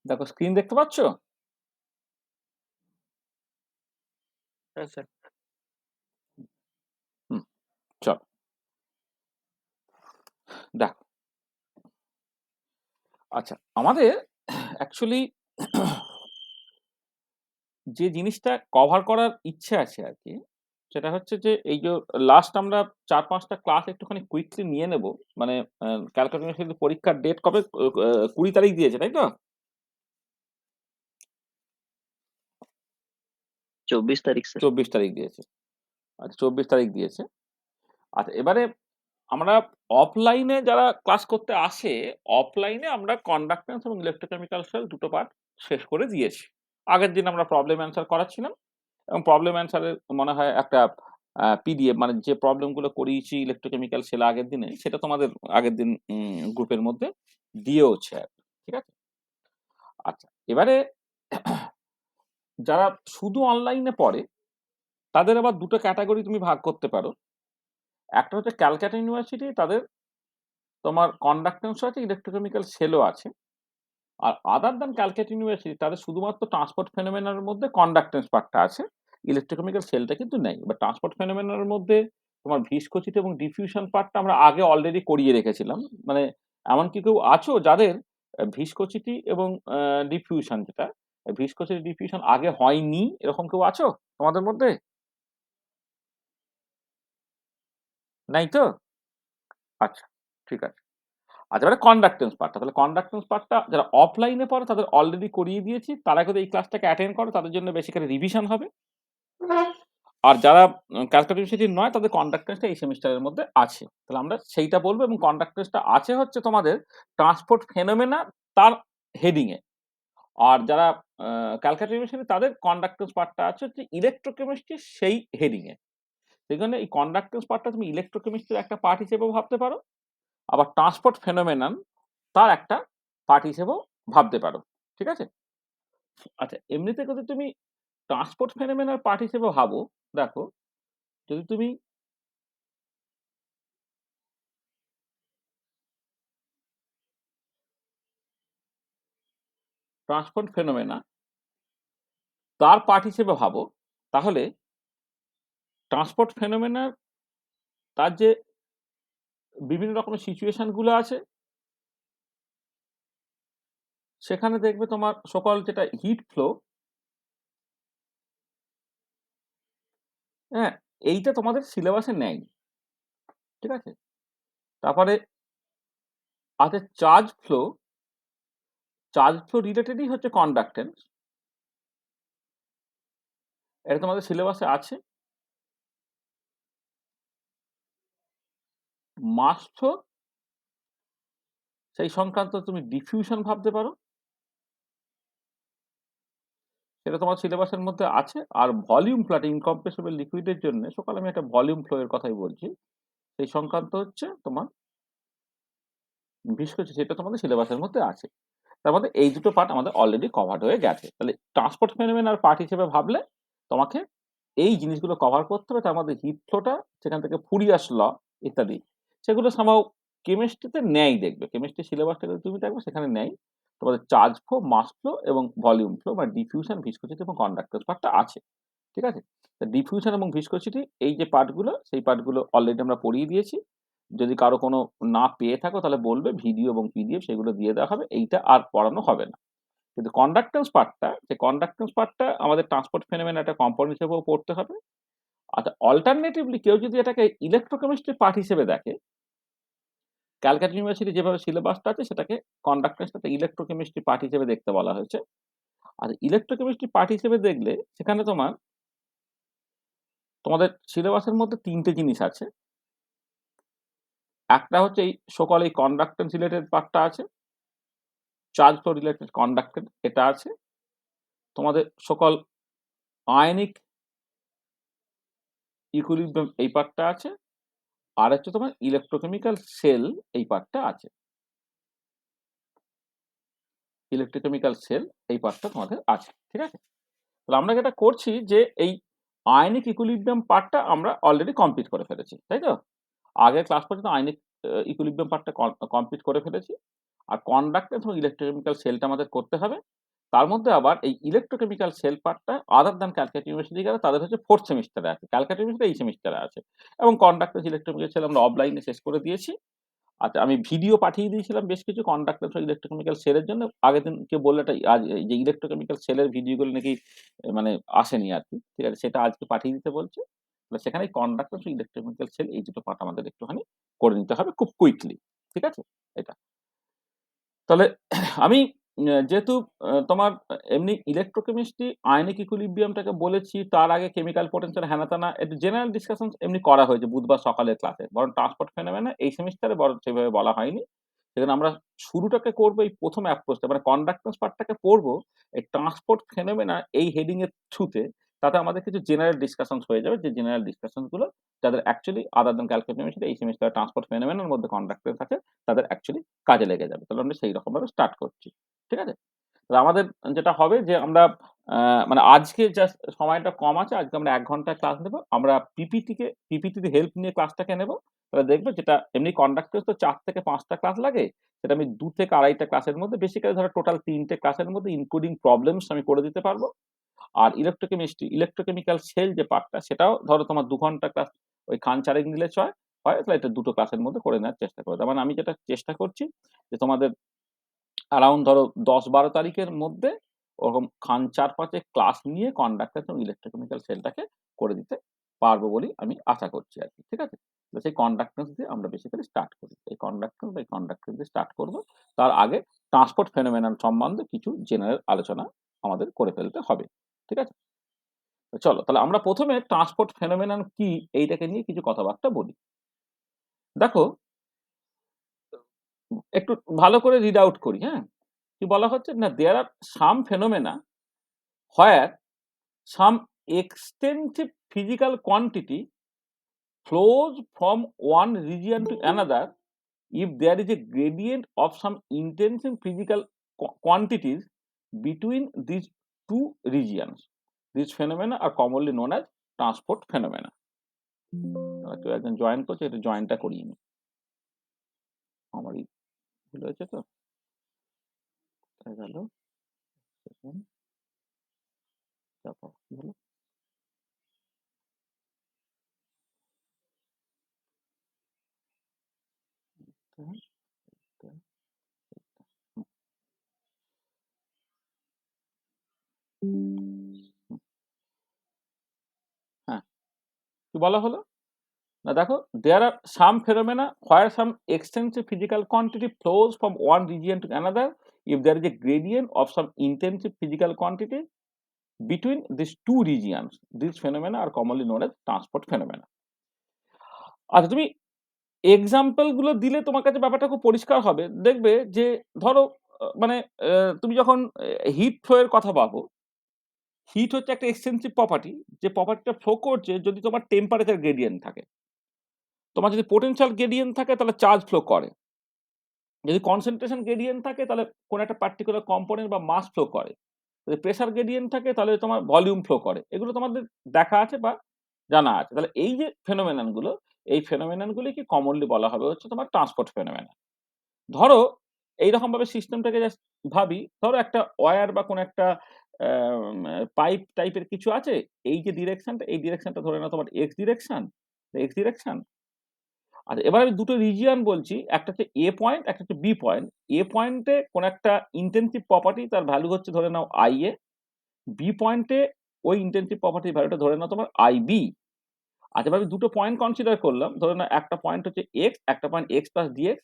দেখো স্ক্রিন দেখতে পাচ্ছ? হ্যাঁ স্যার। হুম, চল দেখো। আচ্ছা, আমাদের অ্যাকচুয়ালি যে জিনিসটা কভার করার ইচ্ছে আছে আর কি, সেটা হচ্ছে যে এই যে লাস্ট আমরা ৪-৫ টা ক্লাস একটুখানি কুইকলি নিয়ে নেব। মানে ক্যালকাটা ইউনিভার্সিটির পরীক্ষার ডেট কবে? ২০ তারিখ দিয়েছে, তাই তো? 24 তারিখ স্যার। ২৪ তারিখ দিয়েছে। আচ্ছা, ২৪ তারিখ দিয়েছে। আচ্ছা, এবারে আমরা অফলাইনে যারা ক্লাস করতে আসে, অফলাইনে আমরা কন্ডাক্ট্যান্স এবং ইলেক্ট্রোকেমিক্যাল সেল দুটো পার্ট শেষ করে দিয়েছি। আগের দিন আমরা প্রবলেম অ্যান্সার করাচ্ছিলাম এবং প্রবলেম অ্যান্সারের মনে হয় একটা পিডিএফ, মানে যে প্রবলেমগুলো করিয়েছি ইলেকট্রোকেমিক্যাল সেল আগের দিনে, সেটা তোমাদের আগের দিন গ্রুপের মধ্যে দিয়েওছে আর কি। ঠিক আছে? আচ্ছা, এবারে যারা শুধু অনলাইনে পড়ে তাদের আবার দুটো ক্যাটাগরি তুমি ভাগ করতে পারো। একটা হচ্ছে ক্যালকাটা ইউনিভার্সিটি, তাদের তোমার কন্ডাক্ট্যান্স আছে, ইলেকট্রোকেমিক্যাল সেলও আছে। আর আদার দ্যান ক্যালকাটা ইউনিভার্সিটি তাদের শুধুমাত্র ট্রান্সপোর্ট ফেনোমেনার মধ্যে কন্ডাক্টেন্স পার্টটা আছে, ইলেকট্রোকেমিক্যাল সেলটা কিন্তু নেই। বা ট্রান্সপোর্ট ফেনোমেনার মধ্যে তোমার ভিসকোসিটি এবং ডিফিউশন পার্টটা আমরা আগে অলরেডি করিয়ে রেখেছিলাম। মানে এমন কি কেউ আছো যাদের ভিসকোসিটি এবং ডিফিউশন, যেটা ভিসকোসিটি ডিফিউশন আগে হয়নি, এরকম কেউ আছো তোমাদের মধ্যে? নাই তো? আচ্ছা, ঠিক আছে। আচ্ছা, এবারে কন্ডাক্টেন্স পার্টটা, তাহলে কন্ডাক্টেন্স পার্টটা যারা অফলাইনে পড়ে তাদের অলরেডি করিয়ে দিয়েছি। তারা কিন্তু এই ক্লাসটাকে অ্যাটেন্ড করে, তাদের জন্য বেসিক্যালি রিভিশন হবে। আর যারা ক্যালকাটা ইউনিভার্সিটির নয়, তাদের কন্ডাক্টেন্সটা এই সেমিস্টারের মধ্যে আছে। তাহলে আমরা সেইটা বলবো, এবং কন্ডাক্টেন্সটা আছে হচ্ছে তোমাদের ট্রান্সপোর্ট ফেনোমেনা তার হেডিং এ। আর যারা ক্যালকাটা ইউনিভার্সিটি, তাদের কন্ডাক্টেন্স পার্টটা আছে হচ্ছে ইলেকট্রোকেমিস্ট্রি সেই হেডিং এ। সেখানে এই কন্ডাক্টেন্স পার্টটা তুমি ইলেকট্রোকেমিস্ট্রির একটা পার্ট হিসেবেও ভাবতে পারো, আবার ট্রান্সপোর্ট ফেনোমেনন তার একটা পার্ট হিসেবেও ভাবতে পারো। ঠিক আছে? আচ্ছা, এমনিতে যদি তুমি ট্রান্সপোর্ট ফেনোমেনার পার্ট হিসেবে ভাবো, দেখো, যদি তুমি ট্রান্সপোর্ট ফেনোমেনা তার পার্ট হিসেবে ভাবো, তাহলে ট্রান্সপোর্ট ফেনোমেনার তার যে বিভিন্ন রকমের সিচুয়েশন গুলো আছে, সেখানে দেখবে তোমার সকল যেটা হিট ফ্লো, হ্যাঁ, এইটা তোমাদের সিলেবাসে নেই। ঠিক আছে? তারপরে আছে চার্জ ফ্লো। চার্জ ফ্লো রিলেটেডই হচ্ছে কন্ডাক্টেন্স, এটা তোমাদের সিলেবাসে আছে। মাস ফ্লো, সেই সংক্রান্ত তুমি ডিফিউশন ভাবতে পারো, সেটা তোমার সিলেবাসের মধ্যে আছে। আর ভলিউম ফ্লো, ইনকম্প্রেসিবল লিকুইডের জন্য সকালে আমি একটা ভলিউম ফ্লো এর কথাই বলছি, সেই সংক্রান্ত হচ্ছে তোমার ভিসকোসিটি, সেটা তোমাদের সিলেবাসের মধ্যে আছে। তার মধ্যে এই দুটো পার্ট আমাদের অলরেডি কভার্ড হয়ে গেছে। তাহলে ট্রান্সপোর্ট ফেনোমেনার পার্ট হিসেবে ভাবলে তোমাকে এই জিনিসগুলো কভার করতে হবে। তার মধ্যে হিট ফ্লোটা, সেখান থেকে ফুরিয়াস ল ইত্যাদি, সেগুলো সামহাও কেমিস্ট্রিতে নেই। দেখবে কেমিস্ট্রি সিলেবাসটা যদি তুমি দেখবে, সেখানে নেই। তোমাদের চার্জ ফ্লো, মাস ফ্লো এবং ভলিউম ফ্লো, মানে ডিফিউশন, ভিসকোসিটি এবং কন্ডাক্ট্যান্স পার্টটা আছে। ঠিক আছে? ডিফিউশন এবং ভিসকোসিটি এই যে পার্টগুলো, সেই পার্টগুলো অলরেডি আমরা পড়িয়ে দিয়েছি। যদি কারো কোনো না পেয়ে থাকো তাহলে বলবে, ভিডিও এবং পিডিএফ সেগুলো দিয়ে দেওয়া হবে, এইটা আর পড়ানো হবে না। কিন্তু কন্ডাক্টেন্স পার্টটা, সেই কন্ডাক্টেন্স পার্টটা আমাদের ট্রান্সপোর্ট ফেনোমেনা একটা কম্পাউন্ড হিসেবেও পড়তে হবে। আচ্ছা, অল্টারনেটিভলি কেউ যদি এটাকে ইলেকট্রোকেমিস্ট্রি পার্ট হিসেবে দেখে, ক্যালকাটা ইউনিভার্সিটি যেভাবে সিলেবাসটা আছে, সেটাকে কন্ডাক্টেন্সটাকে ইলেকট্রোকেমিস্ট্রি পার্ট হিসেবে দেখতে বলা হয়েছে। আর ইলেকট্রোকেমিস্ট্রি পার্ট হিসেবে দেখলে সেখানে তোমাদের সিলেবাসের মধ্যে তিনটে জিনিস আছে। একটা হচ্ছে এই সকল এই কন্ডাক্টেন্স রিলেটেড পার্টটা আছে, চার্জ ফ্লো রিলেটেড কন্ডাক্টেন্স এটা আছে, তোমাদের সকল আয়নিক ইকুইলিব্রিয়াম এই পার্টটা আছে, আর হচ্ছে তোমার ইলেকট্রোকেমিক্যাল সেল এই পার্টটা আছে। ইলেকট্রোকেমিক্যাল সেল এই পার্টটা তোমাদের আছে। ঠিক আছে? তাহলে আমরা যেটা করছি যে এই আয়নিক ইকুইলিব্রিয়াম পার্টটা আমরা অলরেডি কমপ্লিট করে ফেলেছি, তাই তো? আগের ক্লাস পর্যন্ত আয়নিক ইকুইলিব্রিয়াম পার্টটা কমপ্লিট করে ফেলেছি। আর কন্ডাক্টেন্স এবং ইলেকট্রোকেমিক্যাল সেলটা আমাদের করতে হবে। তার মধ্যে আবার এই ইলেকট্রোকেমিক্যাল সেল পার্টটা আদার দ্যান ক্যালকাটা ইউনিভার্সিটি যারা তাদের হচ্ছে 4th সেমিস্টারে আছে। ক্যালকাটা ইউনিভার্সিটি এই সেমিস্টারে আছে। এবং কন্ডাক্টেন্স ইলেকট্রোকেমিক্যাল সেল আমরা অফলাইনে শেষ করে দিয়েছি। আচ্ছা, আমি ভিডিও পাঠিয়ে দিয়েছিলাম বেশ কিছু কন্ডাক্টেন্স ও ইলেকট্রোকেমিক্যাল সেলের জন্য। আগের দিন কেউ বলল এটা আজ এই যে ইলেকট্রোকেমিক্যাল সেলের ভিডিওগুলো নাকি মানে আসেনি আরকি। ঠিক আছে? সেটা আজকে পাঠিয়ে দিতে বলছে। তাহলে সেখানে কন্ডাক্টেন্স ও ইলেকট্রোকেমিক্যাল সেল এই দুটো পার্ট আমাদের একটুখানি করে নিতে হবে খুব কুইকলি। ঠিক আছে? এটা। তাহলে আমি যেহেতু তোমার এমনি ইলেকট্রোকেমিস্ট্রি, আয়নিক ইকুইলিব্রিয়ামটাকে বলেছি, তার আগে কেমিক্যাল পোটেনশিয়াল হ্যানা-ত্যানা একটু জেনারেল ডিসকাশন এমনি করা হয়েছে বুধবার সকালের ক্লাসে। বরং ট্রান্সপোর্ট ফেনোমেনা এই সেমিস্টারে বরং সেভাবে বলা হয়নি। সেখানে আমরা শুরুটাকে করব এই ১ম অ্যাপ্রোচটা মানে কন্ডাক্ট্যান্স পার্টটাকে পড়বো এই ট্রান্সপোর্ট ফেনোমেনা এই হেডিং এর থ্রুতে। তাতে আমাদের কিছু জেনারেল ডিসকাশনস হয়ে যাবে। যে জেনারেল ডিসকাশনস গুলো যাদের অ্যাকচুয়ালি আদার দ্যান ক্যালকুলেশন এই সেমিস্টারে ট্রান্সপোর্ট ফেনোমেনার মধ্যে কন্ডাক্ট্যান্স আছে তাদের অ্যাকচুয়ালি কাজে লেগে যাবে। তাহলে আমরা সেই রকমভাবে স্টার্ট করছি। ঠিক আছে? তাহলে আমাদের যেটা হবে যে আমরা মানে আজকে জাস্ট সময়টা কম আছে। আজকে আমরা ১ ঘন্টা ক্লাস নেব। আমরা পিপিটির হেল্প নিয়ে ক্লাসটাকে নেব। তাহলে দেখবে যেটা এমনি কন্ডাক্টর তো ৪ থেকে ৫ টা ক্লাস লাগে। সেটা আমি ২ থেকে ২.৫ টা ক্লাসের মধ্যে বেসিক্যালি ধরো টোটাল ৩ টে ক্লাসের মধ্যে ইনক্লুডিং প্রবলেমস আমি করে দিতে পারব। আর ইলেকট্রোকেমিক্যাল সেল যে পার্টটা সেটাও ধরো তোমার ২ ঘন্টা ক্লাস ওই খান ৪ নিলে হয় তাহলে এটা ২ টো ক্লাসের মধ্যে করে নেওয়ার চেষ্টা করব। তার মানে আমি যেটা চেষ্টা করছি যে তোমাদের অ্যারাউন্ড ধরো ১০-১২ তারিখের মধ্যে ওরকম খান ৪-৫ এ ক্লাস নিয়ে কন্ডাক্টর এবং ইলেকট্রোকেমিক্যাল সেলটাকে করে দিতে পারবো বলেই আমি আশা করছি আরকি। ঠিক আছে? তো সেই কন্ডাক্ট্যান্স দিয়ে আমরা বেসিক্যালি স্টার্ট করি। এই কন্ডাক্ট্যান্স দিয়ে স্টার্ট করব। তার আগে ট্রান্সপোর্ট ফেনোমেনন সম্বন্ধে কিছু জেনারেল আলোচনা আমাদের করে ফেলতে হবে। ঠিক আছে? তো চলো তাহলে আমরা ১ম এ ট্রান্সপোর্ট ফেনোমেনন কি এইটাকে নিয়ে কিছু কথাবার্তা বলি। দেখো একটু ভালো করে রিড আউট করি, হ্যাঁ? কি বলা হচ্ছে না দেয়ার আর সাম phenomena where some extensive physical quantity flows from one region to another if there is a gradient of some intensive physical quantities between these two regions. These phenomena are commonly known as transport phenomena. কেউ একজন join করছে, এটা জয়েনটা করিয়ে নি। আমারই ভুল হয়েছে তো? কোথায় গেল? তারপর কি হলো? হ্যাঁ, কি বলা হলো? না দেখো, there are some phenomena where some extensive physical quantity flows from one region to another if there is a gradient of some intensive physical quantity between these two regions. These phenomena are commonly known as transport phenomena. আচ্ছা, তুমি example গুলো দিলে তোমার কাছে ব্যাপারটা খুব পরিষ্কার হবে। দেখবে যে ধরো মানে তুমি যখন হিট ফ্লো এর কথা ভাবো, হিট হচ্ছে একটা এক্সটেনসিভ প্রপার্টি। যে প্রপার্টিটা ফ্লো করছে যদি তোমার টেম্পারেচার গ্রেডিয়েন্ট থাকে। তোমার যদি পোটেনশিয়াল গ্রেডিয়েন্ট থাকে তাহলে চার্জ ফ্লো করে। যদি কনসেন্ট্রেশন গ্রেডিয়েন্ট থাকে তাহলে কোন একটা পার্টিকুলার কম্পোনেন্ট বা মাস ফ্লো করে। যদি প্রেসার গ্রেডিয়েন্ট থাকে তাহলে তোমার ভলিউম ফ্লো করে। এগুলো তোমাদের দেখা আছে বা জানা আছে। তাহলে এই যে ফেনোমেনন গুলো, এই ফেনোমেনন গুলিকে কমনলি বলা হবে হচ্ছে তোমার ট্রান্সপোর্ট ফেনোমেনন। ধরো এইরকম ভাবে সিস্টেমটাকে জাস্ট ভাবি। ধরো একটা ওয়্যার বা কোন একটা পাইপ টাইপের কিছু আছে। এই যে ডিরেকশনটা, এই ডিরেকশনটা ধরে নাও তোমার এক্স ডিরেকশন, এক্স ডিরেকশন। আচ্ছা, এবার আমি ২ টো রিজিয়ন বলছি। একটা হচ্ছে A পয়েন্ট, একটা হচ্ছে B পয়েন্ট। A পয়েন্টে কোন একটা ইনটেনসিভ প্রপার্টি তার ভ্যালু হচ্ছে ধরে নাও IA। B পয়েন্টে ওই ইনটেনসিভ প্রপার্টির ভ্যালুটা ধরে নাও তোমার IB। আচ্ছা, এবার আমি ২ টো পয়েন্ট কনসিডার করলাম। ধরে নাও একটা পয়েন্ট হচ্ছে X, একটা পয়েন্ট X প্লাস DX।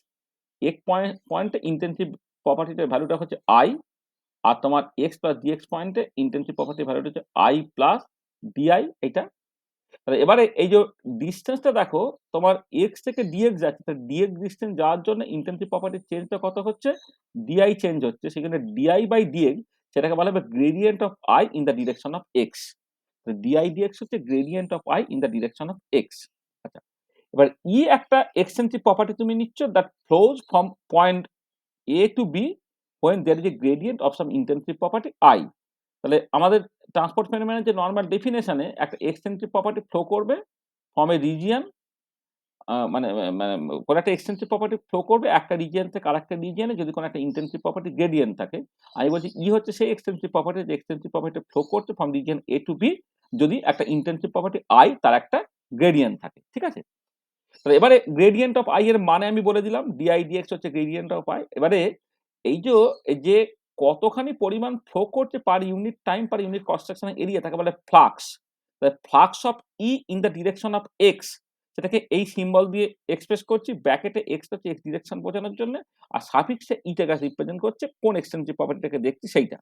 পয়েন্টে ইনটেনসিভ প্রপার্টিটার ভ্যালুটা হচ্ছে I। আর তোমার X প্লাস DX পয়েন্টে ইনটেনসিভ প্রপার্টির ভ্যালুটা হচ্ছে I প্লাস DI এইটা। তাহলে এবারে এই যে ডিসটেন্সটা দেখো তোমার x থেকে dx যাচ্ছে, তাহলে dx ডিসটেন্স যাওয়ার জন্য ইনটেনসিভ প্রপার্টির চেঞ্জটা কত হচ্ছে? di চেঞ্জ হচ্ছে। সেখানে di বাই dx সেটাকে বলা হবে gradient of i in the direction of x। di dx হচ্ছে gradient of i in the direction of x। আচ্ছা, এবার ই একটা এক্সটেনসিভ প্রপার্টি তুমি নিচ্ছ that flows from point a to b when there is a gradient of some intensive property i। তাহলে আমাদের transport ফেনোমেননের যে নরমাল ডেফিনেশনে একটা এক্সটেনসিভ প্রপার্টি ফ্লো করবে ফ্রম এ রিজিয়ন মানে মানে কোনো একটা এক্সটেন্সিভ প্রপার্টি ফ্লো করবে একটা রিজিয়ন থেকে আরেকটা রিজিয়নে যদি কোনো একটা ইনটেনসিভ প্রপার্টি গ্রেডিয়েন্ট থাকে। আমি বলছি হচ্ছে সেই এক্সটেন্সিভ প্রপার্টি যে এক্সটেন্সিভ প্রপার্টি ফ্লো করছে from region A to B যদি একটা ইনটেনসিভ প্রপার্টি I তার একটা গ্রেডিয়েন্ট থাকে। ঠিক আছে? তাহলে এবারে গ্রেডিয়েন্ট অফ I এর মানে আমি বলে দিলাম dI/dx হচ্ছে গ্রেডিয়েন্ট অফ I। এবারে এই যে কতখানি পরিমাণ ফ্লো করছে per unit time per unit cross sectional area তাকে বলে flux. Flux of E in the direction of X সেটাকে এই সিম্বল দিয়ে এক্সপ্রেস করছি। ব্র্যাকেটে X টা হচ্ছে X ডিরেকশন বোঝানোর জন্য আর সাফিক্সে E টাকে রিপ্রেজেন্ট করছে কোন এক্সটেন্সিভ প্রপার্টিটাকে দেখছি সেইটা।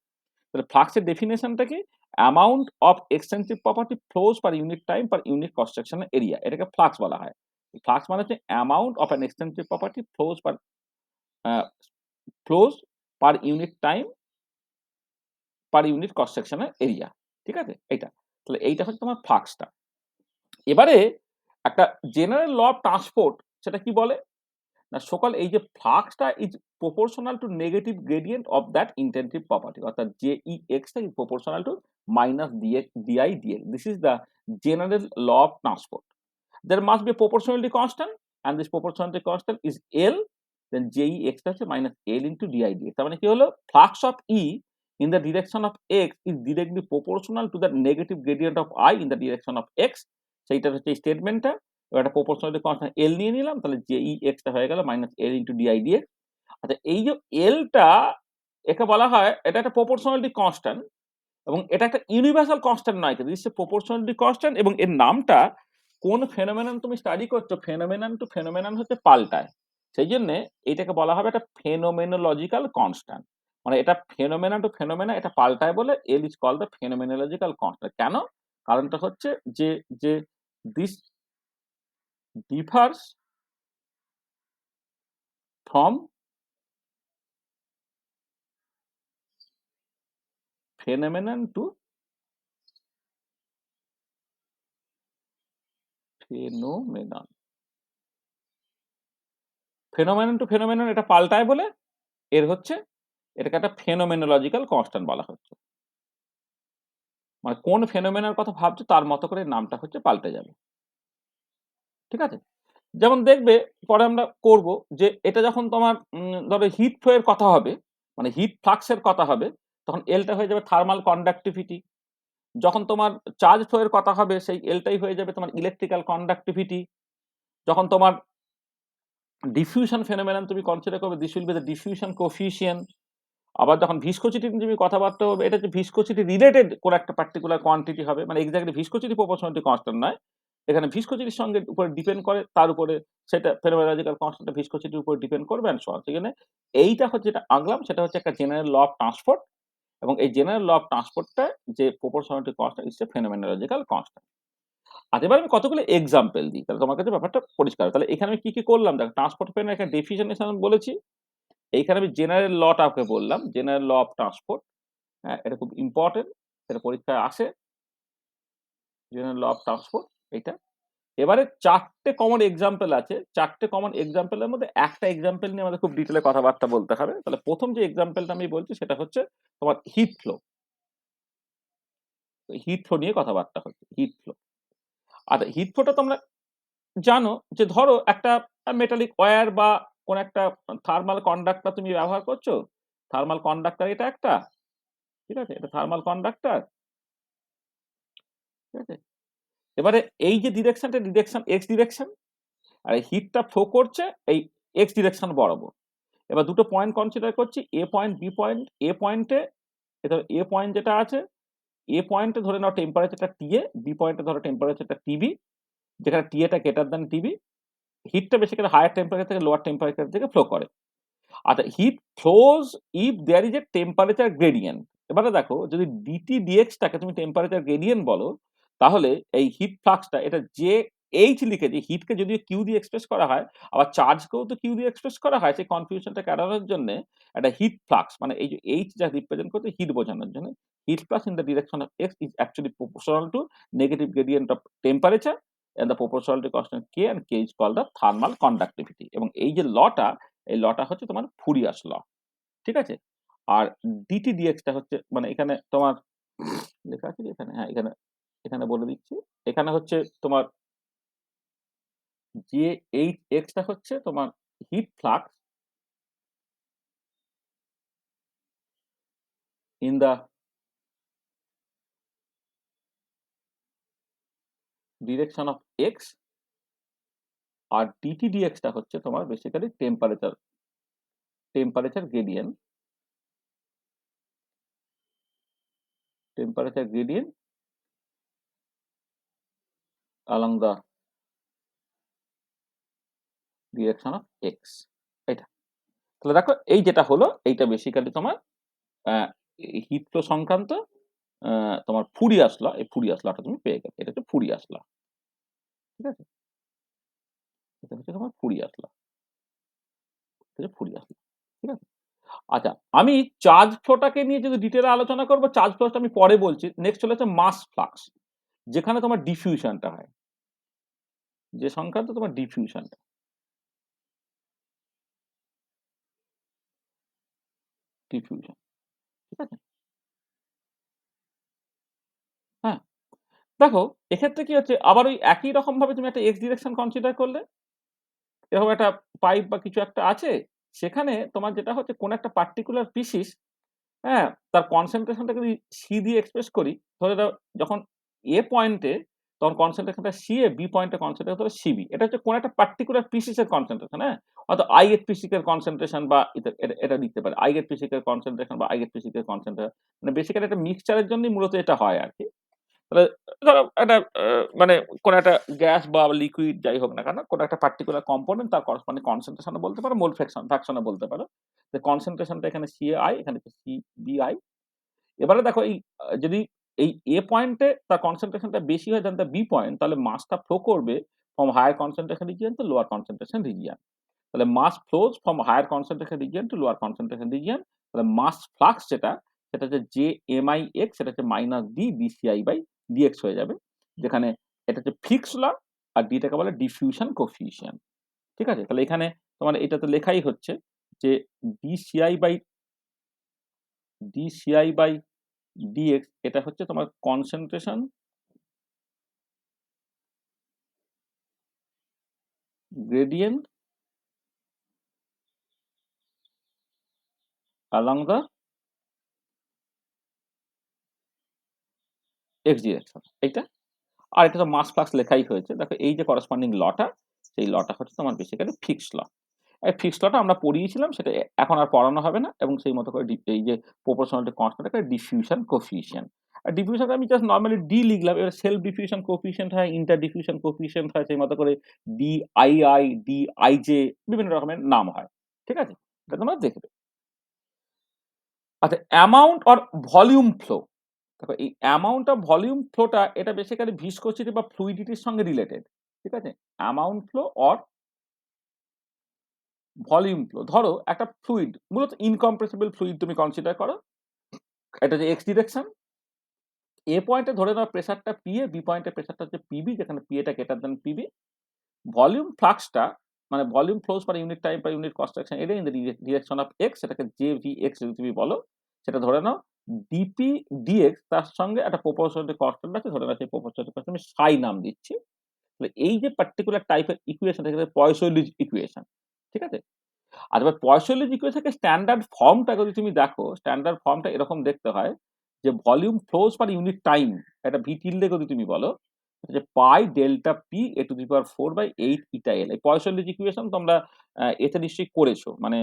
তাহলে ফ্লাক্সের ডেফিনিশনটা কি? Amount of extensive property flows per unit time per unit cross sectional area এটাকে ফ্লাক্স বলা হয়। ফ্লাক্স মানে হচ্ছে amount of an extensive property flows per unit time per unit cross sectional area. ঠিক আছে? এইটা। তাহলে এইটা হচ্ছে তোমার ফ্লাক্সটা। এবারে একটা জেনারেল ল অফ ট্রান্সপোর্ট সেটা কি বলে? না এই যে ফ্লাক্সটা is proportional to negative gradient of that intensive property অর্থাৎ JEX টা is proportional to minus DI/dx। This is the general law of transport. There must be a proportionality constant and this proportionality constant is L, then JEX হচ্ছে minus L into DI/dx। তার মানে কি হলো? Flux of E in the direction of X is directly proportional to the negative gradient of I in the direction of X। সেইটার হচ্ছে স্টেটমেন্টটা। এবার একটা proportionality constant L নিয়ে নিলাম তাহলে JEX টা হয়ে গেল minus L into DI/dx। আচ্ছা এই যে L টা একে বলা হয় এটা একটা proportionality constant এবং এটা একটা ইউনিভার্সাল কনস্ট্যান্ট নয় কিন্তু দিস প্রপোর্শনালিটি কনস্ট্যান্ট এবং এর নামটা কোন ফেনোমেনন তুমি স্টাডি করছো ফেনোমেনন টু ফেনোমেনন হচ্ছে পাল্টায়। সেই জন্য এইটাকে বলা হবে একটা ফেনোমেনোলজিক্যাল কনস্ট্যান্ট। মানে এটা ফেনোমেনা টু ফেনোমেনা এটা পাল্টায় বলে L is called the phenomenological constant. কেন? কারণটা হচ্ছে যে যে this differs from phenomenon to phenomenon. Phenomenon to phenomenon এটা পাল্টায় বলে এর হচ্ছে এটাকে একটা ফেনোমেনোলজিক্যাল কনস্ট্যান্ট বলা হচ্ছে। মানে কোন ফেনোমেনার কথা ভাবছো তার মতো করে নামটা হচ্ছে পাল্টে যাবে। ঠিক আছে? যেমন দেখবে পরে আমরা করব যে এটা যখন তোমার ধরো হিট ফ্লো এর কথা হবে, মানে হিট ফ্লাক্স এর কথা হবে, তখন এলটা হয়ে যাবে থার্মাল কন্ডাক্টিভিটি। যখন তোমার চার্জ ফ্লো এর কথা হবে সেই এলটাই হয়ে যাবে তোমার ইলেকট্রিক্যাল কন্ডাক্টিভিটি। যখন তোমার ডিফিউশন ফেনোমেনন তুমি কনসিডার করবে this will be the diffusion coefficient. আবার যখন ভিসকোসিটি নিয়ে তুমি কথাবার্তা হবে এটা হচ্ছে ভিসকোসিটি রিলেটেড কোন একটা পার্টিকুলার কোয়ান্টিটি হবে। মানে এক্সাক্টলি ভিসকোসিটি প্রপোর্শনালিটি কনস্ট্যান্ট নয়। এখানে ভিসকোসিটির সঙ্গে উপরে ডিপেন্ড করে তার উপরে সেটা ফেনোমেনোলজিক্যাল কনস্ট্যান্ট ভিসকোসিটির উপর ডিপেন্ড করবে এন্ড সো অন। সেখানে এইটা হচ্ছে যেটা আঁকলাম সেটা হচ্ছে একটা জেনারেল ল অফ ট্রান্সপোর্ট এবং এই জেনারেল ল অফ ট্রান্সপোর্টটা যে proportionality constant is a phenomenological constant. আচ্ছা এবার আমি কতগুলো এক্সাম্পল দিই তাহলে তোমার কাছে ব্যাপারটা পরিষ্কার হবে। তাহলে এখানে আমি কি করলাম দেখো ট্রান্সপোর্ট ফেনোমেনন একটা ডেফিনিশন বলেছি। এইখানে আমি জেনারেল লটা ওকে বললাম জেনারেল ল অফ ট্রান্সপোর্ট। হ্যাঁ, এটা খুব ইম্পর্টেন্ট। এটা পরীক্ষায় আসে। জেনারেল ল অফ ট্রান্সপোর্ট এইটা। এবারে ৪ টে কমন এক্সাম্পল আছে। ৪ টে কমন এক্সাম্পলের মধ্যে একটা এক্সাম্পল নিয়ে আমাদের খুব ডিটেইলে কথাবার্তা বলতে হবে। তাহলে ১ম যে এক্সাম্পলটা আমি বলছি সেটা হচ্ছে তোমার হিট ফ্লো। হিট ফ্লো নিয়ে কথাবার্তা হচ্ছে। Heat flow. আচ্ছা হিট ফ্লোটা তোমরা জানো যে ধরো একটা মেটালিক ওয়্যার বা কোন একটা থার্মাল কন্ডাক্টর তুমি ব্যবহার করছো। থার্মাল কন্ডাক্টর এটা একটা। ঠিক আছে? এটা থার্মাল কন্ডাক্টর। ঠিক আছে? এবারে এই যে ডিরেকশনটা ডিরেকশন এক্স ডিরেকশন আর এই হিটটা ফ্লো করছে এই এক্স ডিরেকশন বরাবর। এবার দুটো পয়েন্ট কনসিডার করছি এ পয়েন্ট বি পয়েন্ট। এ পয়েন্টে এটা এ পয়েন্ট যেটা আছে এ পয়েন্টে ধরে নাও টেম্পারেচারটা টিএ, বি পয়েন্টে ধরো টেম্পারেচারটা টিবি, যেখানে টিএটা গ্রেটার দ্যান টিবি। হিটটা বেসিক্যালি হায়ার টেম্পারেচার থেকে লোয়ার টেম্পারেচার থেকে ফ্লো করে। আচ্ছা heat flows if there is a temperature gradient. এবারে দেখো যদি ডিটি ডিএক্সটাকে তুমি টেম্পারেচার গ্রেডিয়েন্ট বলো তাহলে এই হিট ফ্লাক্সটা এটা যে এইচ লিখে যে হিটকে যদিও কিউ দিয়ে এক্সপ্রেস করা হয় আবার চার্জকেও তো কিউ দিয়ে এক্সপ্রেস করা হয় সেই কনফিউশনটাকে এড়ানোর জন্য একটা হিট ফ্লাক্স মানে এই যে এইচ যা রিপ্রেজেন্ট করছে হিট বোঝানোর জন্য heat flux in the direction of x is actually proportional to negative gradient of temperature and the proportionality constant k and k is called the thermal conductivity এবং এই যে লটা এই লটা হচ্ছে তোমার ফুরিয়াস ল। ঠিক আছে? আর ডিটি ডিএক্স টা হচ্ছে মানে এখানে তোমার লেখা আছে কি এখানে? হ্যাঁ, এখানে বলে দিচ্ছি। এখানে হচ্ছে তোমার যে এইচ এক্সটা হচ্ছে তোমার heat flux in the direction of X, আর ডিটি ডিএক্সটা হচ্ছে তোমার basically temperature gradient along the direction of x। এটা তাহলে দেখো এই যেটা হলো এইটা বেসিক্যালি তোমার হিট ফ্লো সংক্রান্ত তোমার ফুরিয়াস ল। এই ফুরিয়াস লটা তুমি পেয়ে গেলে, এটা হচ্ছে ফুরিয়াস ল। ঠিক আছে, এটা হচ্ছে তোমার ফুরিয়াস ল, ফুরিয়াস ল। ঠিক আছে, আচ্ছা আমি চার্জ ফ্লোটাকে নিয়ে যদি ডিটেলে আলোচনা করবো, চার্জ ফ্লোটা আমি পরে বলছি। নেক্সট চলে হচ্ছে মাস ফ্লাক্স, যেখানে তোমার ডিফিউশনটা হয়, যে সংক্রান্ত তোমার ডিফিউশনটা। ডিফিউশন, ঠিক আছে। হ্যাঁ, দেখো এক্ষেত্রে কি হচ্ছে, আবার ওই একই রকম ভাবে তুমি একটা এক্স ডিরেকশন কনসিডার করলে, এরকম একটা পাইপ বা কিছু একটা আছে, সেখানে তোমার যেটা হচ্ছে কোন একটা পার্টিকুলার পিসিস, হ্যাঁ, তার কনসেন্ট্রেশনটা যদি সি দিয়ে এক্সপ্রেস করি, ধরে দাও যখন এ পয়েন্টে তখন কনসেন্ট্রেশনটা সি এ, বি পয়েন্টে কনসেন্ট্রেশন হলো সিবি। এটা হচ্ছে কোন একটা পার্টিকুলার পিসিসের কনসেন্ট্রেশন, হ্যাঁ, অর্থাৎ আই গেট পিসিকের কনসেন্ট্রেশন বা এটা দিতে পারে আই গেট পিসিকের কনসেন্ট্রেশন বা আই গেট পিসিকের কনসেন্ট্রেশন। মানে বেসিক্যালি একটা মিক্সচারের জন্যই মূলত এটা হয় আর কি। তাহলে ধরো একটা মানে কোন একটা গ্যাস বা লিকুইড যাই হোক না কেন, কোন একটা পার্টিকুলার কম্পোনেন্ট তার করসপন্ডিং কনসেন্ট্রেশন বলতে পারো, মোল ফ্র্যাকশনে বলতে পারো। যে কনসেন্ট্রেশনটা এখানে সিআই, এখানে সিবিআই। এবারে দেখো এই যদি এই এ পয়েন্টে তার কনসেন্ট্রেশনটা বেশি হয় দেন দ্য বি পয়েন্ট, তাহলে মাসটা ফ্লো করবে from higher concentration region to lower concentration region. তাহলে mass flows from higher concentration region to lower concentration region. তাহলে মাস ফ্লাক্স যেটা, সেটা হচ্ছে জে এম আই এক্স, সেটা হচ্ছে minus D DCI by DX হয়ে যাবে, যেখানে এটা হচ্ছে ফিক্স ল, আর ডিটাকে বলে ডিফিউশন কোফিশিয়েন্ট। ঠিক আছে, তাহলে এখানে তোমার এটাতে লেখাই হচ্ছে যে ডিসিআই বাই ডিএক্স, এটা হচ্ছে তোমার concentration gradient along the x direction, এইটা। আর এটা তো মাস ফ্লাক্স লেখাই হয়েছে। দেখো এই যে করসপন্ডিং লটা, সেই লটা হচ্ছে তোমার বেসিক্যালি ফিক্স ল। এই ফিক্স লটা আমরা পড়িয়েছিলাম, সেটা এখন আর পড়ানো হবে না, এবং সেই মতো করে এই যে প্রপোর্শনালিটি কনস্ট্যান্ট একটা ডিফিউশন কোফিশিয়েন্ট। আর ডিফিউশনটা আমি জাস্ট নরমালি ডি লিখলাম। এবার সেলফ ডিফিউশন কোফিশিয়েন্ট হয়, ইন্টার ডিফিউশন কোফিশিয়েন্ট হয়, সেই মতো করে ডিআইআই, ডিআইজে, বিভিন্ন রকমের নাম হয়। ঠিক আছে, এটা তোমরা দেখবে। আচ্ছা, অ্যামাউন্ট অর ভলিউম ফ্লো। দেখো এই অ্যামাউন্ট অফ ভলিউম ফ্লোটা এটা বেসিক্যালি ভিসকোসিটি বা ফ্লুইডিটির সঙ্গে রিলেটেড। ঠিক আছে, amount flow or volume flow. ধরো একটা ফ্লুইড, মূলত ইনকম্প্রেসিবল ফ্লুইড তুমি কনসিডার করো, এটা যে এক্স ডিরেকশন, এ পয়েন্টে ধরে নাও প্রেসারটা পি এ, বি পয়েন্টে প্রেসারটা হচ্ছে পিবি, যেখানে পি এটা গ্রেটার দেন পিবি। ভলিউম ফ্লাক্সটা মানে volume flows per unit time per unit construction area in the direction of x, সেটাকে জে ভি এক্স যদি তুমি বলো, সেটা ধরে নাও ডিপি ডিএক্স, তার সঙ্গে একটা প্রপোর্শনালিটি কনস্ট্যান্ট আছে, ধরে নাও সেই প্রপোর্শনালিটি কনস্ট্যান্ট আমি সাই নাম দিচ্ছি। তাহলে এই যে পার্টিকুলার টাইপের ইকুয়েশন, এটাকে পয়সোলিজ ইকুয়েশন। ঠিক আছে, আর এবার পয়সোলিজ ইকুয়েশনের স্ট্যান্ডার্ড ফর্মটা যদি তুমি দেখো, স্ট্যান্ডার্ড ফর্মটা এরকম দেখতে হয় যে volume flows per unit time, একটা ভি টিল্ডে যদি তুমি বলো, যে pi delta P A to the power 4/8 eta L. এই পয়সোলিজ ইকুয়েশন তোমরা এতে নিশ্চয়ই করেছো, মানে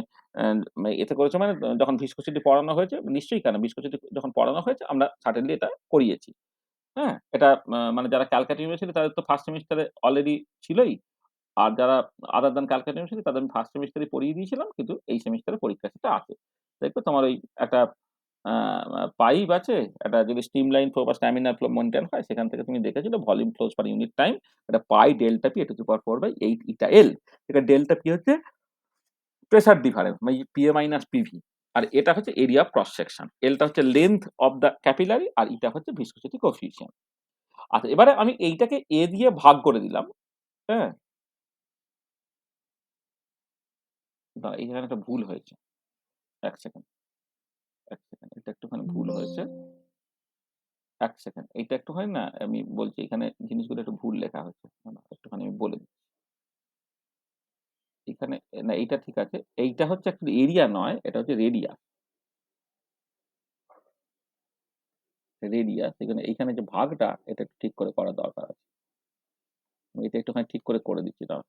এতে করেছো মানে যখন ভিসকোসিটি পড়ানো হয়েছে নিশ্চয়ই, কেন ভিসকোসিটি যখন পড়ানো হয়েছে আমরা সার্টেনলি এটা করিয়েছি। হ্যাঁ, এটা মানে যারা ক্যালকাটা ইউনিভার্সিটি তাদের তো ফার্স্ট সেমিস্টারে অলরেডি ছিলই। আর যারা আদার দ্যান ক্যালকাটা ইউনিভার্সিটি তাদের আমি ফার্স্ট সেমিস্টারে পড়িয়ে দিয়েছিলাম, কিন্তু এই সেমিস্টারে পরীক্ষা সেটা আছে। দেখবে তোমার ওই একটা আ পাইপ আছে, একটা যদি স্ট্রিমলাইন ফ্লো বা স্ট্যামিনার ফ্লো মেইনটেইন হয়, সেখান থেকে তুমি দেখেছিলে volume flows per unit time, এটা পাই delta P two the power 4/8 eta এল। এটা ডেল্টা পি হচ্ছে প্রেসার ডিফারেন্স, মানে পিএ মাইনাস পিভি। আর এটা হচ্ছে এরিয়া অফ ক্রস সেকশন, এলটা হচ্ছে লেন্থ অফ দ্য ক্যাপিলারি, আর ইটা হচ্ছে ভিসকোসিটি কোএফিসিয়েন্ট। আচ্ছা, এবারে আমি এইটাকে এ দিয়ে ভাগ করে দিলাম। হ্যাঁ, দাঁড়া, এখানে একটা ভুল হয়েছে। ১ সেকেন্ড, ১ সেকেন্ড। এটা একটুখানি ভুল হয়েছে। ১ সেকেন্ড। এইটা একটুখানি না আমি বলছি, এখানে জিনিসগুলো একটু ভুল লেখা হয়েছে। একটুখানি আমি বলে দিই। এখানে না, এইটা ঠিক আছে। এইটা হচ্ছে actually এরিয়া নয়, এটা হচ্ছে রেডিয়াস। রেডিয়াস এইখানে যে ভাগটা এটা একটু ঠিক করে করা দরকার আছে। আমি এটা একটুখানি ঠিক করে দিচ্ছি, দাঁড়াও।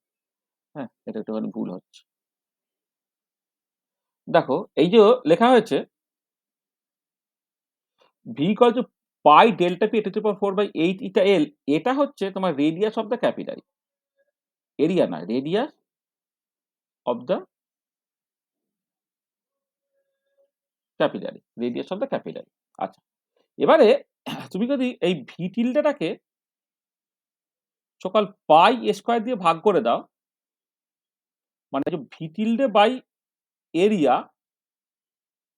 হ্যাঁ, এটা একটুখানি ভুল হচ্ছে। দেখো এই যে লেখা হয়েছে v equal to pi delta p to the power 4/8 eta l, এটা হচ্ছে তোমার radius of the capillary. Area নয়, radius of the capillary, radius of the capillary. আচ্ছা, এবারে তুমি যদি এই ভি টিল্ডাটাকে সকাল পাই স্কোয়ার দিয়ে ভাগ করে দাও, মানে যে ভি টিল্ডে বাই এরিয়া,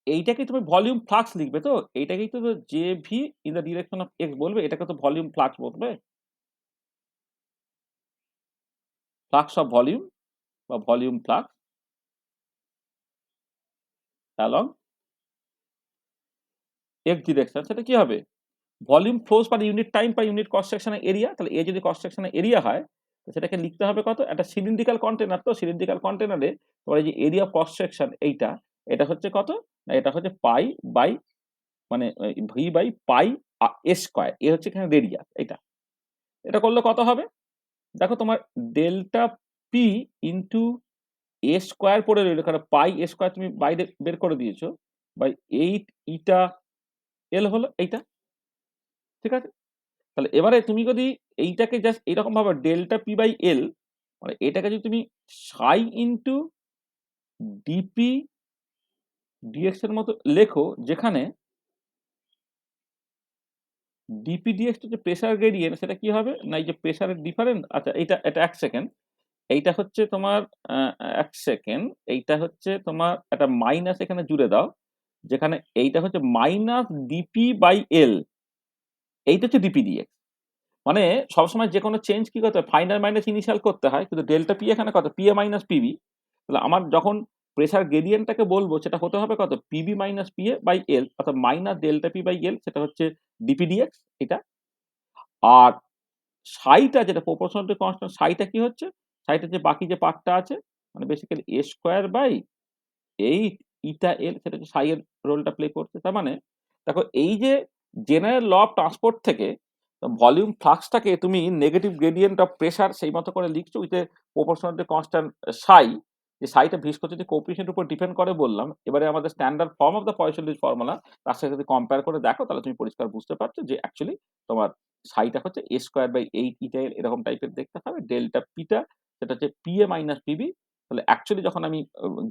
এইটাকে তুমি ভলিউম ফ্লাক্স লিখবে, তো এইটাকেই তো J V in the direction of x বলবে, এটাকে তো ভলিউম ফ্লাক্স বলবে, ফ্লাক্স অফ ভলিউম বা volume flux along x direction. সেটা কি হবে? Volume flows per unit time per unit cross সেকশনের এরিয়া। তাহলে এ যদি ক্রস সেকশনের এরিয়া হয়, তো সেটাকে লিখতে হবে কত? একটা সিলিন্ড্রিক্যাল কন্টেনার, তো সিলিন্ড্রিক্যাল কন্টেনারে তোমার এই যে এরিয়া ক্রস সেকশন এইটা, এটা হচ্ছে কত? না, এটা হচ্ছে পাই বাই মানে V by pi A square. A হচ্ছে এখানে রেডিয়াস। এটা করলে কত হবে? দেখো তোমার delta P into A square পড়ে রইল, কারণ পাই এ স্কোয়ার তুমি বাইরে বের করে দিয়েছো, বাই 8 ইটা এল হলো এইটা। ঠিক আছে? তাহলে এবারে তুমি যদি এইটাকে জাস্ট এইরকম ভাবে ডেল্টা পি বাই এল, মানে এটাকে যদি তুমি সাই ইন্টু ডিপি ডিএক্স এর মতো লেখো, যেখানে ডিপি ডিএক্স যে প্রেসার গ্রেডিয়েন্ট, সেটা কি হবে? না, এই যে প্রেসারের ডিফারেন্স। আচ্ছা, এটা 1 সেকেন্ড। এইটা হচ্ছে তোমার 1 সেকেন্ড। এইটা হচ্ছে তোমার একটা মাইনাস এখানে জুড়ে দাও, যেখানে এইটা হচ্ছে মাইনাস ডিপি বাই এল, এইটা হচ্ছে ডিপি ডিএক্স। মানে সবসময় যে কোনো চেঞ্জ কি করতে হয়? ফাইনাল মাইনাস ইনিশিয়াল করতে হয়, কিন্তু ডেল্টা পি এখানে কত? P A minus PB. তাহলে আমার যখন প্রেসার গ্রেডিয়েন্টটাকে বলবো, সেটা হতে হবে কত? PB minus P A by L, অর্থাৎ minus delta P by L, সেটা হচ্ছে ডিপিডিএক্স এটা। আর সাইটা যেটা প্রপোর্শনাল টু কনস্ট্যান্ট, সাইটা কি হচ্ছে? সাইটা যে বাকি যে পার্টটা আছে, মানে বেসিক্যালি এ স্কোয়ার বাই 8 ইটা এল, সেটা হচ্ছে সাই এর রোলটা প্লে করছে। তার মানে দেখো এই যে জেনারেল ল অফ ট্রান্সপোর্ট থেকে ভলিউম ফ্লাক্সটাকে তুমি নেগেটিভ গ্রেডিয়েন্ট অফ প্রেসার সেই মতো করে লিখছো with a proportional to constant সাই। যে সাইটা ভিসকোসিটি কোএফিসিয়েন্টের উপর ডিপেন্ড করে বললাম। এবারে আমাদের standard form of the Poiseuille's formula, তার সাথে যদি কম্পেয়ার করে দেখো, তাহলে তুমি পরিষ্কার বুঝতে পারছো যে অ্যাকচুয়ালি তোমার সাইটা হচ্ছে এ স্কোয়ার বাই 8 ইটা এল, এরকম টাইপের দেখতে হবে। ডেল্টা পিটা সেটা হচ্ছে পি এ মাইনাস পিবি। তাহলে অ্যাকচুয়ালি যখন আমি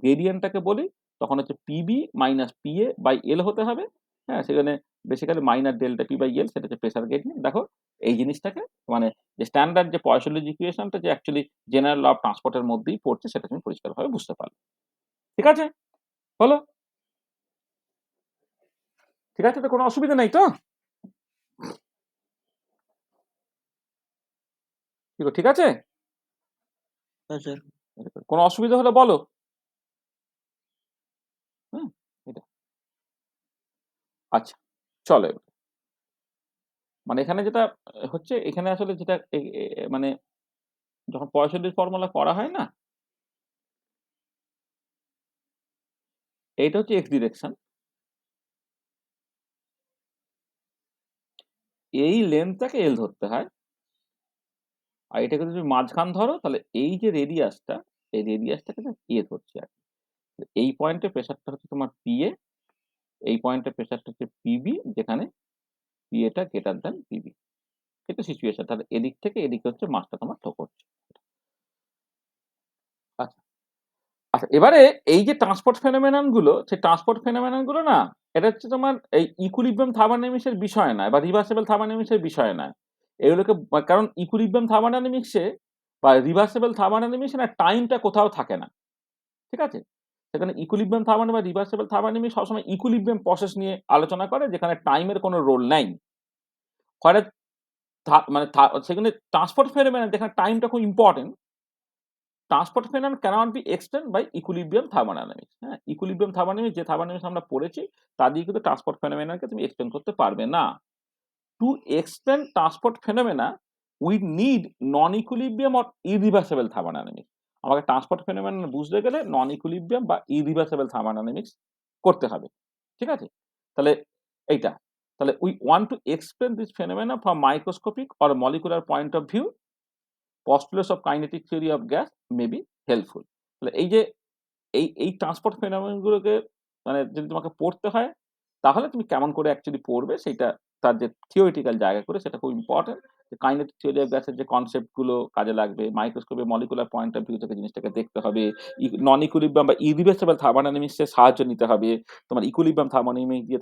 গ্রেডিয়েন্টটাকে বলি, তখন হচ্ছে PB minus P A by L হতে হবে। হ্যাঁ, সেখানে basically minus delta P by L, সেটা হচ্ছে প্রেসার গ্রেডিয়েন্ট। দেখো এই জিনিসটাকে মানে যে স্ট্যান্ডার্ড যে পয়সোলিস ইকুয়েশনটা যে অ্যাকচুয়ালি জেনারেল ল অফ ট্রান্সপোর্টের মধ্যেই পড়ছে, সেটা তুমি পরিষ্কারভাবে বুঝতে পারবে। ঠিক আছে? হলো? ঠিক আছে, তো কোনো অসুবিধা নেই তো? ঠিক আছে? হ্যাঁ স্যার। কোনো অসুবিধা হলে বলো। হুম, এটা আচ্ছা, চলো এবার। মানে এখানে যেটা হচ্ছে, এখানে আসলে যেটা মানে যখন পয়সোলিস ফর্মুলা করা হয় না, এইটা হচ্ছে এক্স ডিরেকশন। এই লেন্থটাকে এল ধরতে হয়, আর এটাকে যদি মাঝখান ধরো, তাহলে এই যে রেডিয়াসটা, এই রেডিয়াসটাকে না এ ধরছে আর কি। এই পয়েন্টে প্রেসারটা হচ্ছে তোমার পি এ, এই পয়েন্টে প্রেসারটা হচ্ছে পিবি, যেখানে পি এটা গ্রেটার দ্যান পিবি। এটা সিচুয়েশন। তাহলে এদিক থেকে এদিকে হচ্ছে মাসটা তোমার থ্রো করছে। আচ্ছা, আচ্ছা, এবারে এই যে ট্রান্সপোর্ট ফেনোমেনন গুলো, সেই ট্রান্সপোর্ট ফেনোমেনন গুলো না, এটা হচ্ছে তোমার এই ইকুইলিব্রিয়াম থার্মোডাইনামিক্সের বিষয় নয়, বা রিভার্সিবল থার্মোডাইনামিক্সের বিষয় নয়। এগুলোকে কারণ ইকুইলিব্রিয়াম থার্মোডাইনামিক্সে বা রিভার্সিবল থার্মোডাইনামিক্সে না টাইমটা কোথাও থাকে না। ঠিক আছে? সেখানে ইকুইলিব্রিয়াম থার্মোডাইনামিক্স বা রিভার্সিবল থার্মোডাইনামিক্স সবসময় ইকুইলিব্রিয়াম প্রসেস নিয়ে আলোচনা করে, যেখানে টাইমের কোনো রোল নাই। ফলে মানে সেখানে ট্রান্সপোর্ট ফেনোমেনন যেখানে টাইমটা খুব important, transport phenomenon cannot be explained by equilibrium thermodynamics. হ্যাঁ, ইকুইলিব্রিয়াম থার্মোডাইনামিক্স যে থার্মোডাইনামিক্স আমরা পড়েছি, তা দিয়ে কিন্তু ট্রান্সপোর্ট ফেনোমেননকে তুমি এক্সপ্লেইন করতে পারবে না। To explain transport phenomena we need non equilibrium or irreversible thermodynamics. আমাকে ট্রান্সপোর্ট ফেনোমেনন বুঝতে গেলে নন ইকুইলিব্রিয়াম বা ইরিভার্সিবল থার্মোডাইনামিক্স করতে হবে। ঠিক আছে? তাহলে এইটা। তাহলে we want to explain this phenomena from microscopic or molecular point of view. Postulates of kinetic theory of gas may be helpful. তাহলে এই যে এই ট্রান্সপোর্ট ফেনোমেনন গুলোকে মানে যদি তোমাকে পড়তে হয়, তাহলে তুমি কেমন করে অ্যাকচুয়ালি পড়বে সেইটা তার যে থিওরিটিক্যাল জায়গা করে সেটা খুব ইম্পোর্টেন্ট। যে কাইনেটিক থিওরি অফ গ্যাসের যে কনসেপ্ট গুলো কাজে লাগবে, মাইক্রোস্কোপে মলিকুলার পয়েন্ট অফ ভিউ থেকে জিনিসটাকে দেখতে হবে। নন ইকুইলিব্রিয়াম বা ইরিভার্সিবল থার্মোডাইনামিক্স এর সাহায্য নিতে হবে। তোমার ইকুইলিব্রিয়াম থার্মোডাইনামিক্স দিয়ে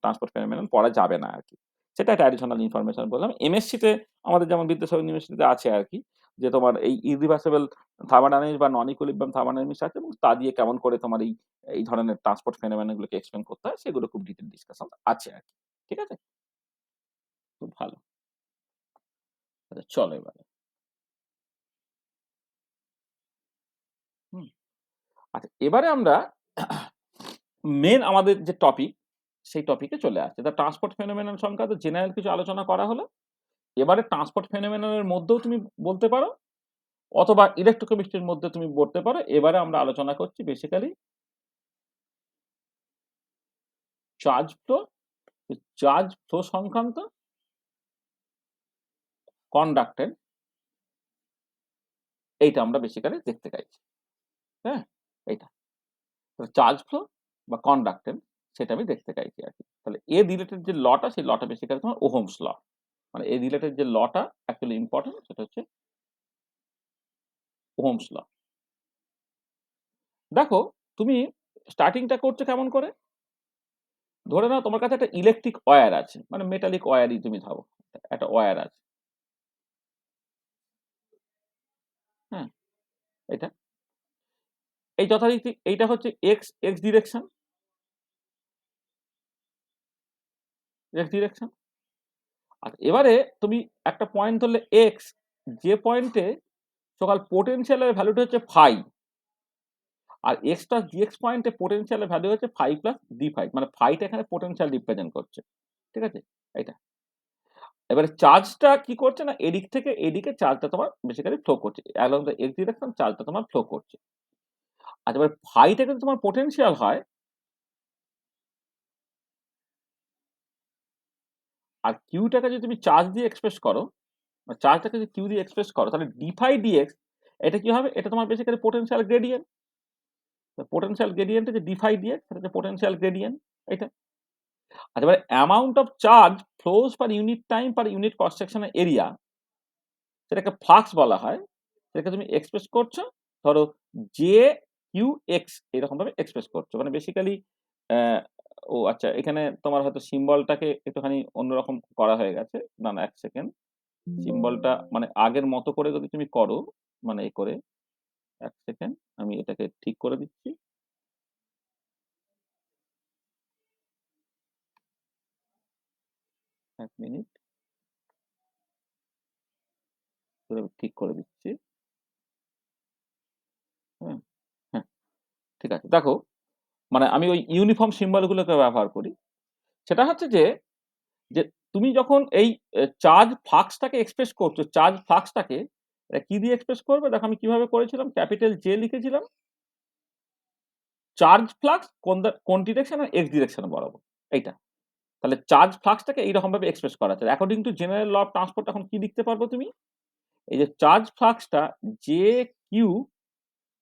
ট্রান্সপোর্ট ফেনোমেনন পড়া যাবে না আরকি। সেটা একটা অ্যাডিশনাল ইনফরমেশন বললাম। এমএসসি তে আমাদের যেমন বিদ্যাসাগর ইউনিভার্সিটিতে আছে আরকি। যে তোমার এই ইরিভার্সিবল থার্মোডাইনামিক্স বা নন ইকুইলিব্রিয়াম থার্মোডাইনামিক্স আছে এবং তা দিয়ে কেমন করে তোমার এই ধরনের ট্রান্সপোর্ট ফেনোমেনন গুলোকে এক্সপ্লেইন করতে হয় সেগুলো খুব ডিটেইল ডিসকাশন আছে আরকি। ঠিক আছে? খুব ভালো। আচ্ছা চলো এবারে। হুম। আচ্ছা এবারে আমরা মেইন আমাদের যে টপিক সেই টপিকে চলে আসছি। দ্যা ট্রান্সপোর্ট ফেনোমেনন সংক্রান্ত জেনারেল কিছু আলোচনা করা হলো। এবারে ট্রান্সপোর্ট ফেনোমেনন এর মধ্যেও তুমি বলতে পারো অথবা ইলেকট্রোকেমিস্ট্রির মধ্যে তুমি বলতে পারো। এবারে আমরা আলোচনা করছি basically charge flow, charge flow সংক্রান্ত কন্ডাক্টেন্স এইটা আমরা বেসিক্যালি দেখতে চাইছি। হ্যাঁ? এইটা। চার্জ ফ্লো বা কন্ডাক্টেন্স সেটা আমি দেখতে চাইছি আরকি। তাহলে এর রিলেটেড যে লটা সেই লটা বেসিক্যালি তোমার ওহমস ল। মানে এর রিলেটেড যে লটা অ্যাকচুয়ালি ইম্পোর্টেন্ট সেটা হচ্ছে ওহমস ল। দেখো তুমি স্টার্টিংটা করছো কেমন করে? ধরে নাও তোমার কাছে একটা ইলেকট্রিক ওয়্যার আছে। মানে মেটালিক ওয়্যারই তুমি ধরো। একটা ওয়্যার আছে। হ্যাঁ? এটা। এই যথারীতি এইটা হচ্ছে এক্স ডিরেকশন, এক্স ডিরেকশন। আর এবারে তুমি একটা পয়েন্ট ধরলে এক্স, যে পয়েন্টে টোটাল পোটেনশিয়াল এর ভ্যালুটা হচ্ছে ফাই। আর এক্স প্লাস ডিএক্স পয়েন্টে পোটেনশিয়াল এর ভ্যালু হচ্ছে ফাই প্লাস ডি ফাই। মানে ফাইটা এখানে পোটেনশিয়াল রিপ্রেজেন্ট করছে। ঠিক আছে? এইটা। এবারে চার্জটা কি করছে না এদিক থেকে এদিকে চার্জটা তোমার বেসিক্যালি ফ্লো করছে। অ্যালং দ্য এক্স ডিরেকশন চার্জটা তোমার ফ্লো করছে। আর এবার ফাইটা যদি তোমার পোটেনশিয়াল হয় আর কিউটাকে যদি তুমি চার্জ দিয়ে এক্সপ্রেস করো, চার্জটাকে যদি কিউ দিয়ে এক্সপ্রেস করো তাহলে ডি ফাই ডিএক্স এটা কি হবে? এটা তোমার basically potential gradient. Potential gradient যে ডি ফাই ডিএক্স সেটা হচ্ছে পোটেনশিয়াল গ্রেডিয়েন্ট এটা। আর এবারে amount of charge flows per unit time per unit cross সেকশনের এরিয়া সেটাকে ফ্লাক্স বলা হয়। সেটাকে তুমি এক্সপ্রেস করছো ধরো জে কিউ এক্স এরকম ভাবে এক্সপ্রেস করছো। মানে বেসিক্যালি ও আচ্ছা এখানে তোমার হয়তো সিম্বলটাকে একটুখানি অন্যরকম করা হয়ে গেছে। না, না ১ সেকেন্ড। সিম্বলটা মানে আগের মতো করে যদি তুমি করো মানে এ করে ১ সেকেন্ড আমি এটাকে ঠিক করে দিচ্ছি। এক মিনিট ঠিক করে দিচ্ছি। হ্যাঁ, হ্যাঁ, ঠিক আছে। দেখো মানে আমি ওই ইউনিফর্ম সিম্বল গুলোকে ব্যবহার করি। সেটা হচ্ছে যে তুমি যখন এই চার্জ ফ্লাক্সটাকে এক্সপ্রেস করছো, চার্জ ফ্লাক্সটাকে কি দিয়ে এক্সপ্রেস করবে? দেখো আমি কিভাবে করেছিলাম ক্যাপিটাল জে লিখেছিলাম। চার্জ ফ্লাক্স কোন ডিরেকশন আর এক্স ডিরেকশনে বরাবর। এইটা। তাহলে চার্জ ফ্লাক্সটাকে এইরকম ভাবে এক্সপ্রেস করা যায়। According to general law of transport এখন কি লিখতে পারবো তুমি? এই যে চার্জ ফ্লাক্সটা J Q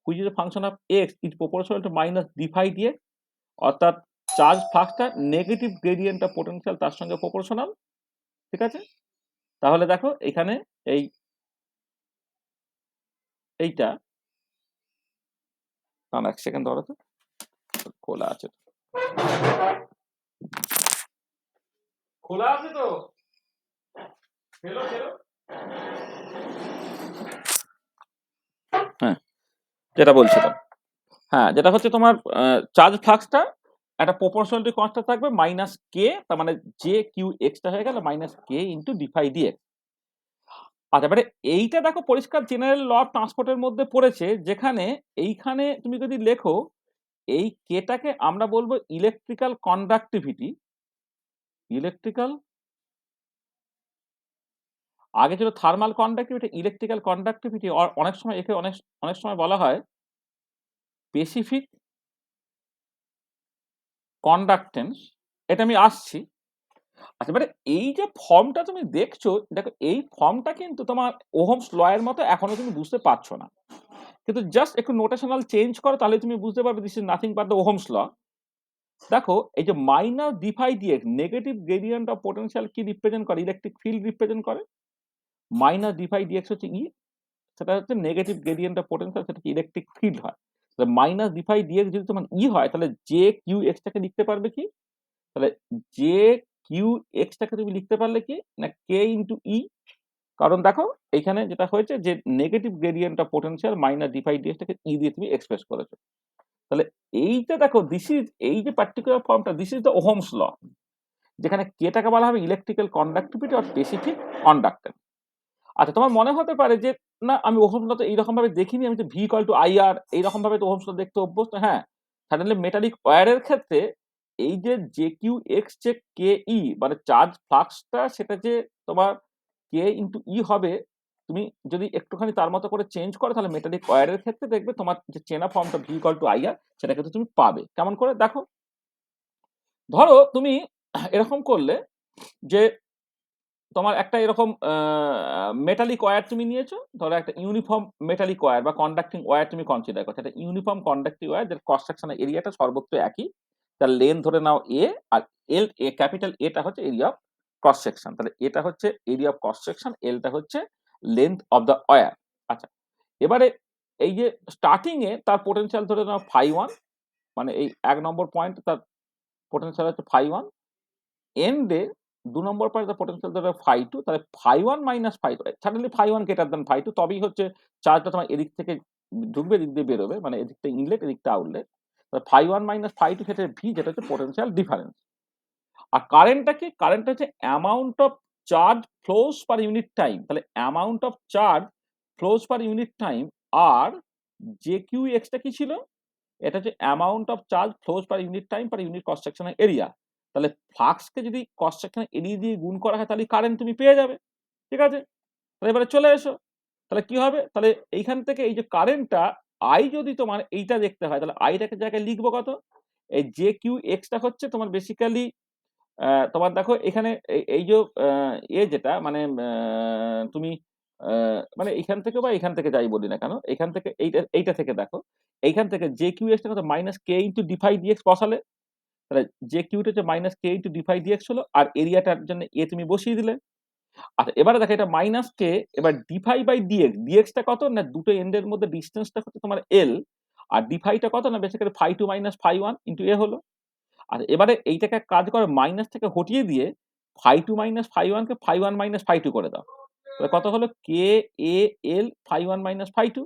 which is a function of x is proportional to minus D phi D X অর্থাৎ চার্জ ফ্লাক্সটা নেগেটিভ গ্রেডিয়েন্ট অফ পোটেনশিয়াল তার সঙ্গে প্রপোর্শনাল। ঠিক আছে? তাহলে দেখো এখানে এই এইটা না ১ সেকেন্ড ধরো তো। খোলা আছে তো। খোলা আছে তো? ফেলো, ফেলো। হ্যাঁ, যেটা বলছিলাম। হ্যাঁ, যেটা হচ্ছে তোমার চার্জ ফ্লাক্সটা একটা প্রপোর্শনালিটি কনস্ট্যান্ট থাকবে মাইনাস কে তার মানে জে কিউ এক্স টা হয়ে গেল minus K into D phi dx. আচ্ছা এবারে এইটা দেখো পরিষ্কার জেনারেল ল অফ ট্রান্সপোর্ট এর মধ্যে পড়েছে যেখানে এইখানে তুমি যদি লেখো এই কেটাকে আমরা বলবো ইলেকট্রিক্যাল কন্ডাক্টিভিটি, ইলেকট্রিক্যাল আগে ছিল থার্মাল কন্ডাক্টিভিটি, ইলেকট্রিক্যাল কন্ডাক্টিভিটি, অনেক সময় একে অনেক অনেক সময় বলা হয় স্পেসিফিক কন্ডাক্টেন্স। এটা আমি আসছি। আচ্ছা, এবারে এই যে ফর্মটা তুমি দেখছো, দেখো এই ফর্মটা কিন্তু তোমার ওহমস ল এর মতো এখনো তুমি বুঝতে পারছো না। কিন্তু জাস্ট একটু নোটেশনাল চেঞ্জ করো, তাহলে তুমি বুঝতে পারবে this is nothing but the Ohm's law. দেখো এই যে minus D phi D X, negative gradient of potential কি রিপ্রেজেন্ট করে? ইলেকট্রিক ফিল্ড রিপ্রেজেন্ট করে। মাইনাস ডিফাই ডিএক্স হচ্ছে ই, সেটা হচ্ছে নেগেটিভ গ্রেডিয়েন্ট অফ পোটেনশিয়াল, সেটা কি ইলেকট্রিক ফিল্ড হয়। মাইনাস ডিফাই ডিএক্স যদি তোমার ই হয়, তাহলে জে কিউ এক্সটাকে লিখতে পারবে কি? তাহলে জে কিউ এক্সটাকে তুমি লিখতে পারলে কি না কে ইন্টু ই। কারণ দেখো এখানে যেটা হয়েছে যে negative gradient of potential minus D phi ডিএক্সটাকে ই দিয়ে তুমি এক্সপ্রেস করেছো। তাহলে এইটা দেখো, দিস ইজ, এই যে পার্টিকুলার ফর্মটা, দিস ইজ দ্য ওহমস ল, যেখানে কেটাকে বলা হবে electrical conductivity or specific conductance. আচ্ছা, তোমার মনে হতে পারে যে না আমি ওহমস ল তো এইরকম ভাবে দেখিনি, আমি তো ভি ইকুয়াল টু আই আর এইরকম ভাবে তো ওহমস ল দেখতে অভ্যস্ত। হ্যাঁ, সাডেনলি মেটালিক ওয়্যারের ক্ষেত্রে এই যে জে কিউ এক্স যে কে ই, মানে চার্জ ফ্লাক্সটা সেটা যে তোমার কে ইন্টু ই হবে, তুমি যদি একটুখানি তার মতো করে চেঞ্জ করো, তাহলে মেটালিক ওয়্যারের ক্ষেত্রে দেখবে তোমার যে চেনা ফর্মটা ভি ইকুয়াল টু আই আর, সেটা কিন্তু তুমি পাবে। কেমন করে দেখো, ধরো তুমি এরকম করলে যে তোমার একটা এরকম মেটালিক ওয়্যার তুমি নিয়েছো, ধরো একটা ইউনিফর্ম মেটালিক ওয়্যার বা কন্ডাক্টিং ওয়্যার তুমি কনসিডার করছো, একটা ইউনিফর্ম কন্ডাক্টিং ওয়্যার যার ক্রস সেকশনের এরিয়াটা সর্বত্র একই, তার লেন্থ ধরে নাও এ, আর এল এ ক্যাপিটাল এটা হচ্ছে এরিয়া অফ ক্রস সেকশন, তাহলে এটা হচ্ছে এরিয়া অফ ক্রস সেকশন, এলটা হচ্ছে লেন্থ অফ দ্য ওয়্যার। আচ্ছা, এবারে এই যে স্টার্টিং এ তার পোটেনশিয়াল ধরে নাও ফাই ওয়ান, মানে এই 1 নম্বর পয়েন্ট তার পোটেনশিয়াল হচ্ছে ফাই ওয়ান, এন্ডে 2 নম্বর পয়েন্ট তার পোটেনশিয়াল ধরে ফাই টু, তাহলে phi one minus phi two, suddenly phi one greater than phi two, তবেই হচ্ছে চার্জটা তোমার এদিক থেকে ঢুকবে, এদিক দিয়ে বেরোবে, মানে এদিকটা ইনলেট এদিকটা outlet. Phi one minus phi two ক্ষেত্রে ভি, যেটা হচ্ছে পোটেনশিয়াল ডিফারেন্স। আর কারেন্টটা কি? কারেন্টটা হচ্ছে amount of charge flows per unit time, তাহলে amount of charge flows per unit time. আর জে কিউ এক্সটা কি ছিল? এটা হচ্ছে amount of charge flows per unit time per unit cross সেকশনের এরিয়া। তাহলে ফ্লাক্সকে যদি ক্রস সেকশনের এরিয়া দিয়ে গুণ করা হয়, তাহলে কারেন্ট তুমি পেয়ে যাবে। ঠিক আছে, তাহলে এবারে চলে এসো, তাহলে কি হবে? তাহলে এইখান থেকে এই যে কারেন্টটা আই যদি তোমার এইটা দেখতে হয়, তাহলে আইটাকে জায়গায় লিখবো কত? এই জে কিউ এক্সটা হচ্ছে তোমার বেসিক্যালি তোমার দেখো এখানে এই যে যেটা মানে তুমি মানে এখান থেকে বা এখান থেকে যাই বলি না কেন, এখান থেকে এইটা এইটা থেকে দেখো, এইখান থেকে জে কিউ এক্সটা কত? মাইনাস কে ইন্টু ডিফাই ডিএক্স বসালে, তাহলে জে কিউটা হচ্ছে মাইনাস কে ইন্টু ডিফাই ডিএক্স হলো, আর এরিয়াটার জন্য এ তুমি বসিয়ে দিলে। আচ্ছা, এবারে দেখো এটা মাইনাস কে, এবার ডিফাই বাই ডিএক্স, ডিএক্সটা কত না দুটো এন্ডের মধ্যে ডিস্টেন্সটা হচ্ছে তোমার এল, আর ডিফাইটা কত না basically phi two minus phi one into A হলো। আর এবারে এইটাকে এক কাজ করো, মাইনাস থেকে হটিয়ে দিয়ে ফাই টু মাইনাস ফাই ওয়ানকে phi one minus phi two করে দাও, তাহলে কত হলো? K A L phi one minus phi two.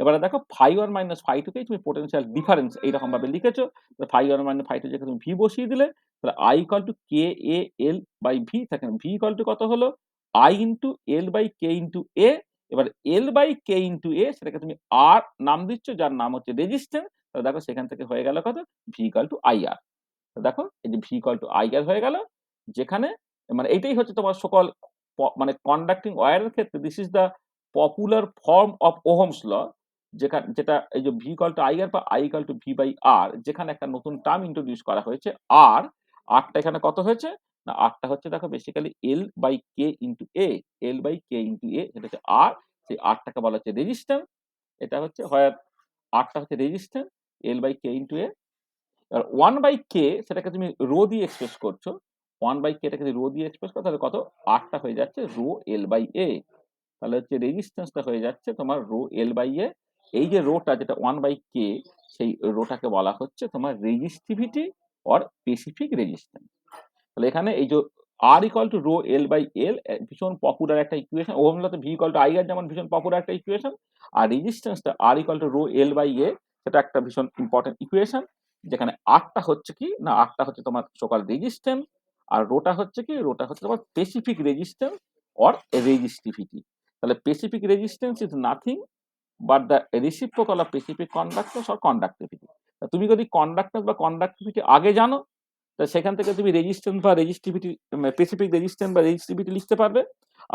এবারে দেখো ফাই ওয়ান মাইনাস ফাই টুকেই তুমি পোটেনশিয়াল ডিফারেন্স এইরকম ভাবে লিখেছো, phi one minus phi two যেখানে তুমি ভি বসিয়ে দিলে, তাহলে I equal to K A L by V, থাকে ভি ইকুয়াল টু কত হলো? I into L by K into A. এবার এল বাই কে ইন্টু এ সেটাকে তুমি আর নাম দিচ্ছ, যার নাম হচ্ছে রেজিস্ট্যান্স, তাহলে দেখো সেখান থেকে হয়ে গেল কত? ভি ইকুয়াল টু আই আর। দেখো এই যে ভি ইকুয়াল টু আই আর হয়ে গেল, যেখানে মানে এইটাই হচ্ছে তোমার সকল মানে কন্ডাক্টিং ওয়্যারের ক্ষেত্রে this is the popular form of Ohm's law, যেটা এই যে V equal to I R বা I equal to V by R, যেখানে একটা নতুন টার্ম ইন্ট্রোডিউস করা হয়েছে আর। আরটা এখানে কত হয়েছে না? আরটা হচ্ছে দেখো basically L by K into A, L by K into A, সেটা হচ্ছে আর। সেই আরটাকে বলা হচ্ছে রেজিস্ট্যান্স। এটা হচ্ছে হয় আরটা হচ্ছে resistance, L by K into A. এবার 1 বাই কে সেটাকে তুমি রো দিয়ে এক্সপ্রেস করছো, 1 বাই কে টাকে রো দিয়ে এক্সপ্রেস করো, তাহলে কত? আরটা হয়ে যাচ্ছে রো এল বাই এ, তাহলে হচ্ছে রেজিস্ট্যান্সটা হয়ে যাচ্ছে তোমার রো এল বাই এ। এই যে রোটা যেটা 1 বাই কে, সেই রোটাকে বলা হচ্ছে তোমার রেজিস্টিভিটি অর স্পেসিফিক রেজিস্ট্যান্স। তাহলে এখানে এই যে R equal to rho L by L ভীষণ পপুলার একটা ইকুয়েশন, ওহম লতে V equal to I R যেমন ভীষণ পপুলার একটা ইকুয়েশন, আর রেজিস্ট্যান্সটা R equal to rho L by A, সেটা একটা ভীষণ ইম্পর্টেন্ট ইকুয়েশন, যেখানে আরটা হচ্ছে কি না? আরটা হচ্ছে তোমার সকাল রেজিস্ট্যান্স, আর রোটা হচ্ছে কি? রোটা হচ্ছে তোমার স্পেসিফিক রেজিস্ট্যান্স অর রেজিস্টিভিটি। তাহলে specific resistance is nothing but the reciprocal of specific conductance or conductivity. তুমি যদি কন্ডাক্ট্যান্স বা কন্ডাক্টিভিটি আগে জানো, তা সেখান থেকে তুমি রেজিস্ট্যান্স বা রেজিস্টিভিটি, স্পেসিফিক রেজিস্ট্যান্স বা রেজিস্টিভিটি লিখতে পারবে।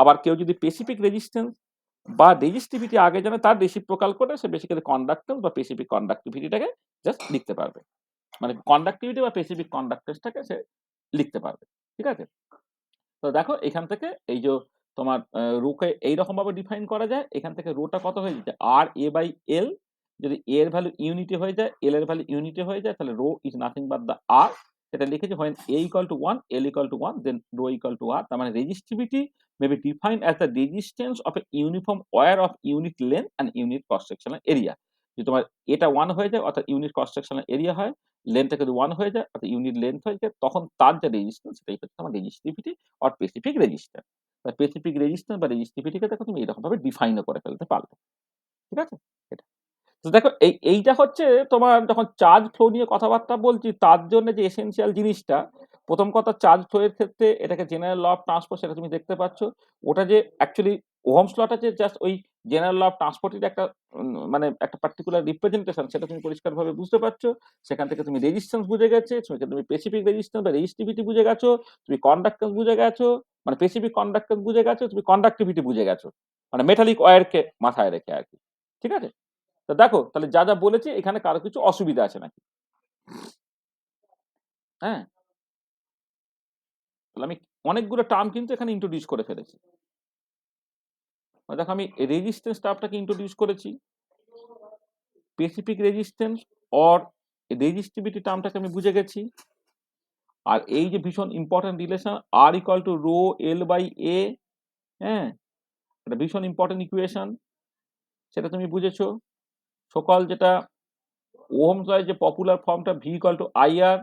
আবার কেউ যদি স্পেসিফিক রেজিস্ট্যান্স বা রেজিস্টিভিটি আগে জানে তার রেসিপ্রোকাল করে সে বেসিক্যালি কন্ডাক্ট্যান্স বা স্পেসিফিক কন্ডাক্টিভিটিটাকে জাস্ট লিখতে পারবে। মানে কন্ডাক্টিভিটি বা স্পেসিফিক কন্ডাক্ট্যান্সটাকে সে লিখতে পারবে। ঠিক আছে? তো দেখো এখান থেকে এই যে তোমার রোকে এইরকম ভাবে ডিফাইন করা যায়। এখান থেকে রোটা কত হয়ে যাচ্ছে আর এ বাই এল। যদি এ এর ভ্যালু ইউনিটি হয়ে যায়, এল এর ভ্যালু ইউনিটি হয়ে যায়, তাহলে rho is nothing but the R. সেটা লিখেছে when a equal to 1 l equal to 1 then rho equal to r। তার মানে resistivity may be defined as the resistance of a uniform wire of unit length and unit cross sectional area। যদি তোমার এটা 1 হয়ে যায় অর্থাৎ unit cross sectional area হয়, লেন্থটা যদি 1 হয়ে যায় অর্থাৎ ইউনিট লেন্থ হয়ে যায়, তখন তার যে রেজিস্ট্যান্স সেটাই হচ্ছে তোমার resistivity or specific resistance। Specific resistance বা রেজিস্টিভিটিকে দেখো তুমি এরকম ভাবে ডিফাইনও করে ফেলতে পারবে। ঠিক আছে? এটা তো দেখো এইটা হচ্ছে তোমার যখন চার্জ ফ্লো নিয়ে কথাবার্তা বলছি তার জন্য যে এসেনশিয়াল জিনিসটা, প্রথম কথা চার্জ ফ্লো এর ক্ষেত্রে এটাকে জেনারেল ল অফ ট্রান্সপোর্ট সেটা তুমি দেখতে পাচ্ছ। ওটা যে অ্যাকচুয়ালি ওহমস লটা যে জাস্ট ওই জেনারেল ল অফ ট্রান্সপোর্টের একটা মানে একটা পার্টিকুলার রিপ্রেজেন্টেশন সেটা তুমি পরিষ্কারভাবে বুঝতে পারছো। সেখান থেকে তুমি রেজিস্ট্যান্স বুঝে গেছে, তুমি স্পেসিফিক রেজিস্ট্যান্স বা রেজিস্টিভিটি বুঝে গেছো, তুমি কন্ডাক্ট্যান্স বুঝে গেছো, মানে স্পেসিফিক কন্ডাক্ট্যান্স বুঝে গেছো, তুমি কন্ডাক্টিভিটি বুঝে গেছো, মানে মেটালিক ওয়্যারকে মাথায় রেখে আর কি। ঠিক আছে? তো দেখো তাহলে যা যা বলেছি এখানে কারো কিছু অসুবিধা আছে নাকি? হ্যাঁ, তাহলে আমি অনেকগুলো টার্ম কিন্তু এখানে ইন্ট্রোডিউস করে ফেলেছি। দেখো আমি রেজিস্ট্যান্স টার্মটাকে ইন্ট্রোডিউস করেছি, স্পেসিফিক রেজিস্ট্যান্স অর রেজিস্টিভিটি টার্মটাকে আমি বুঝে গেছি। আর এই যে ভীষণ important relation R equal to rho L by A, হ্যাঁ, এটা ভীষণ ইম্পর্টেন্ট ইকুয়েশন, সেটা তুমি বুঝেছো। সকল যেটা ওহমস লয়ের যে পপুলার ফর্মটা ভি ইকুয়াল টু আই আর,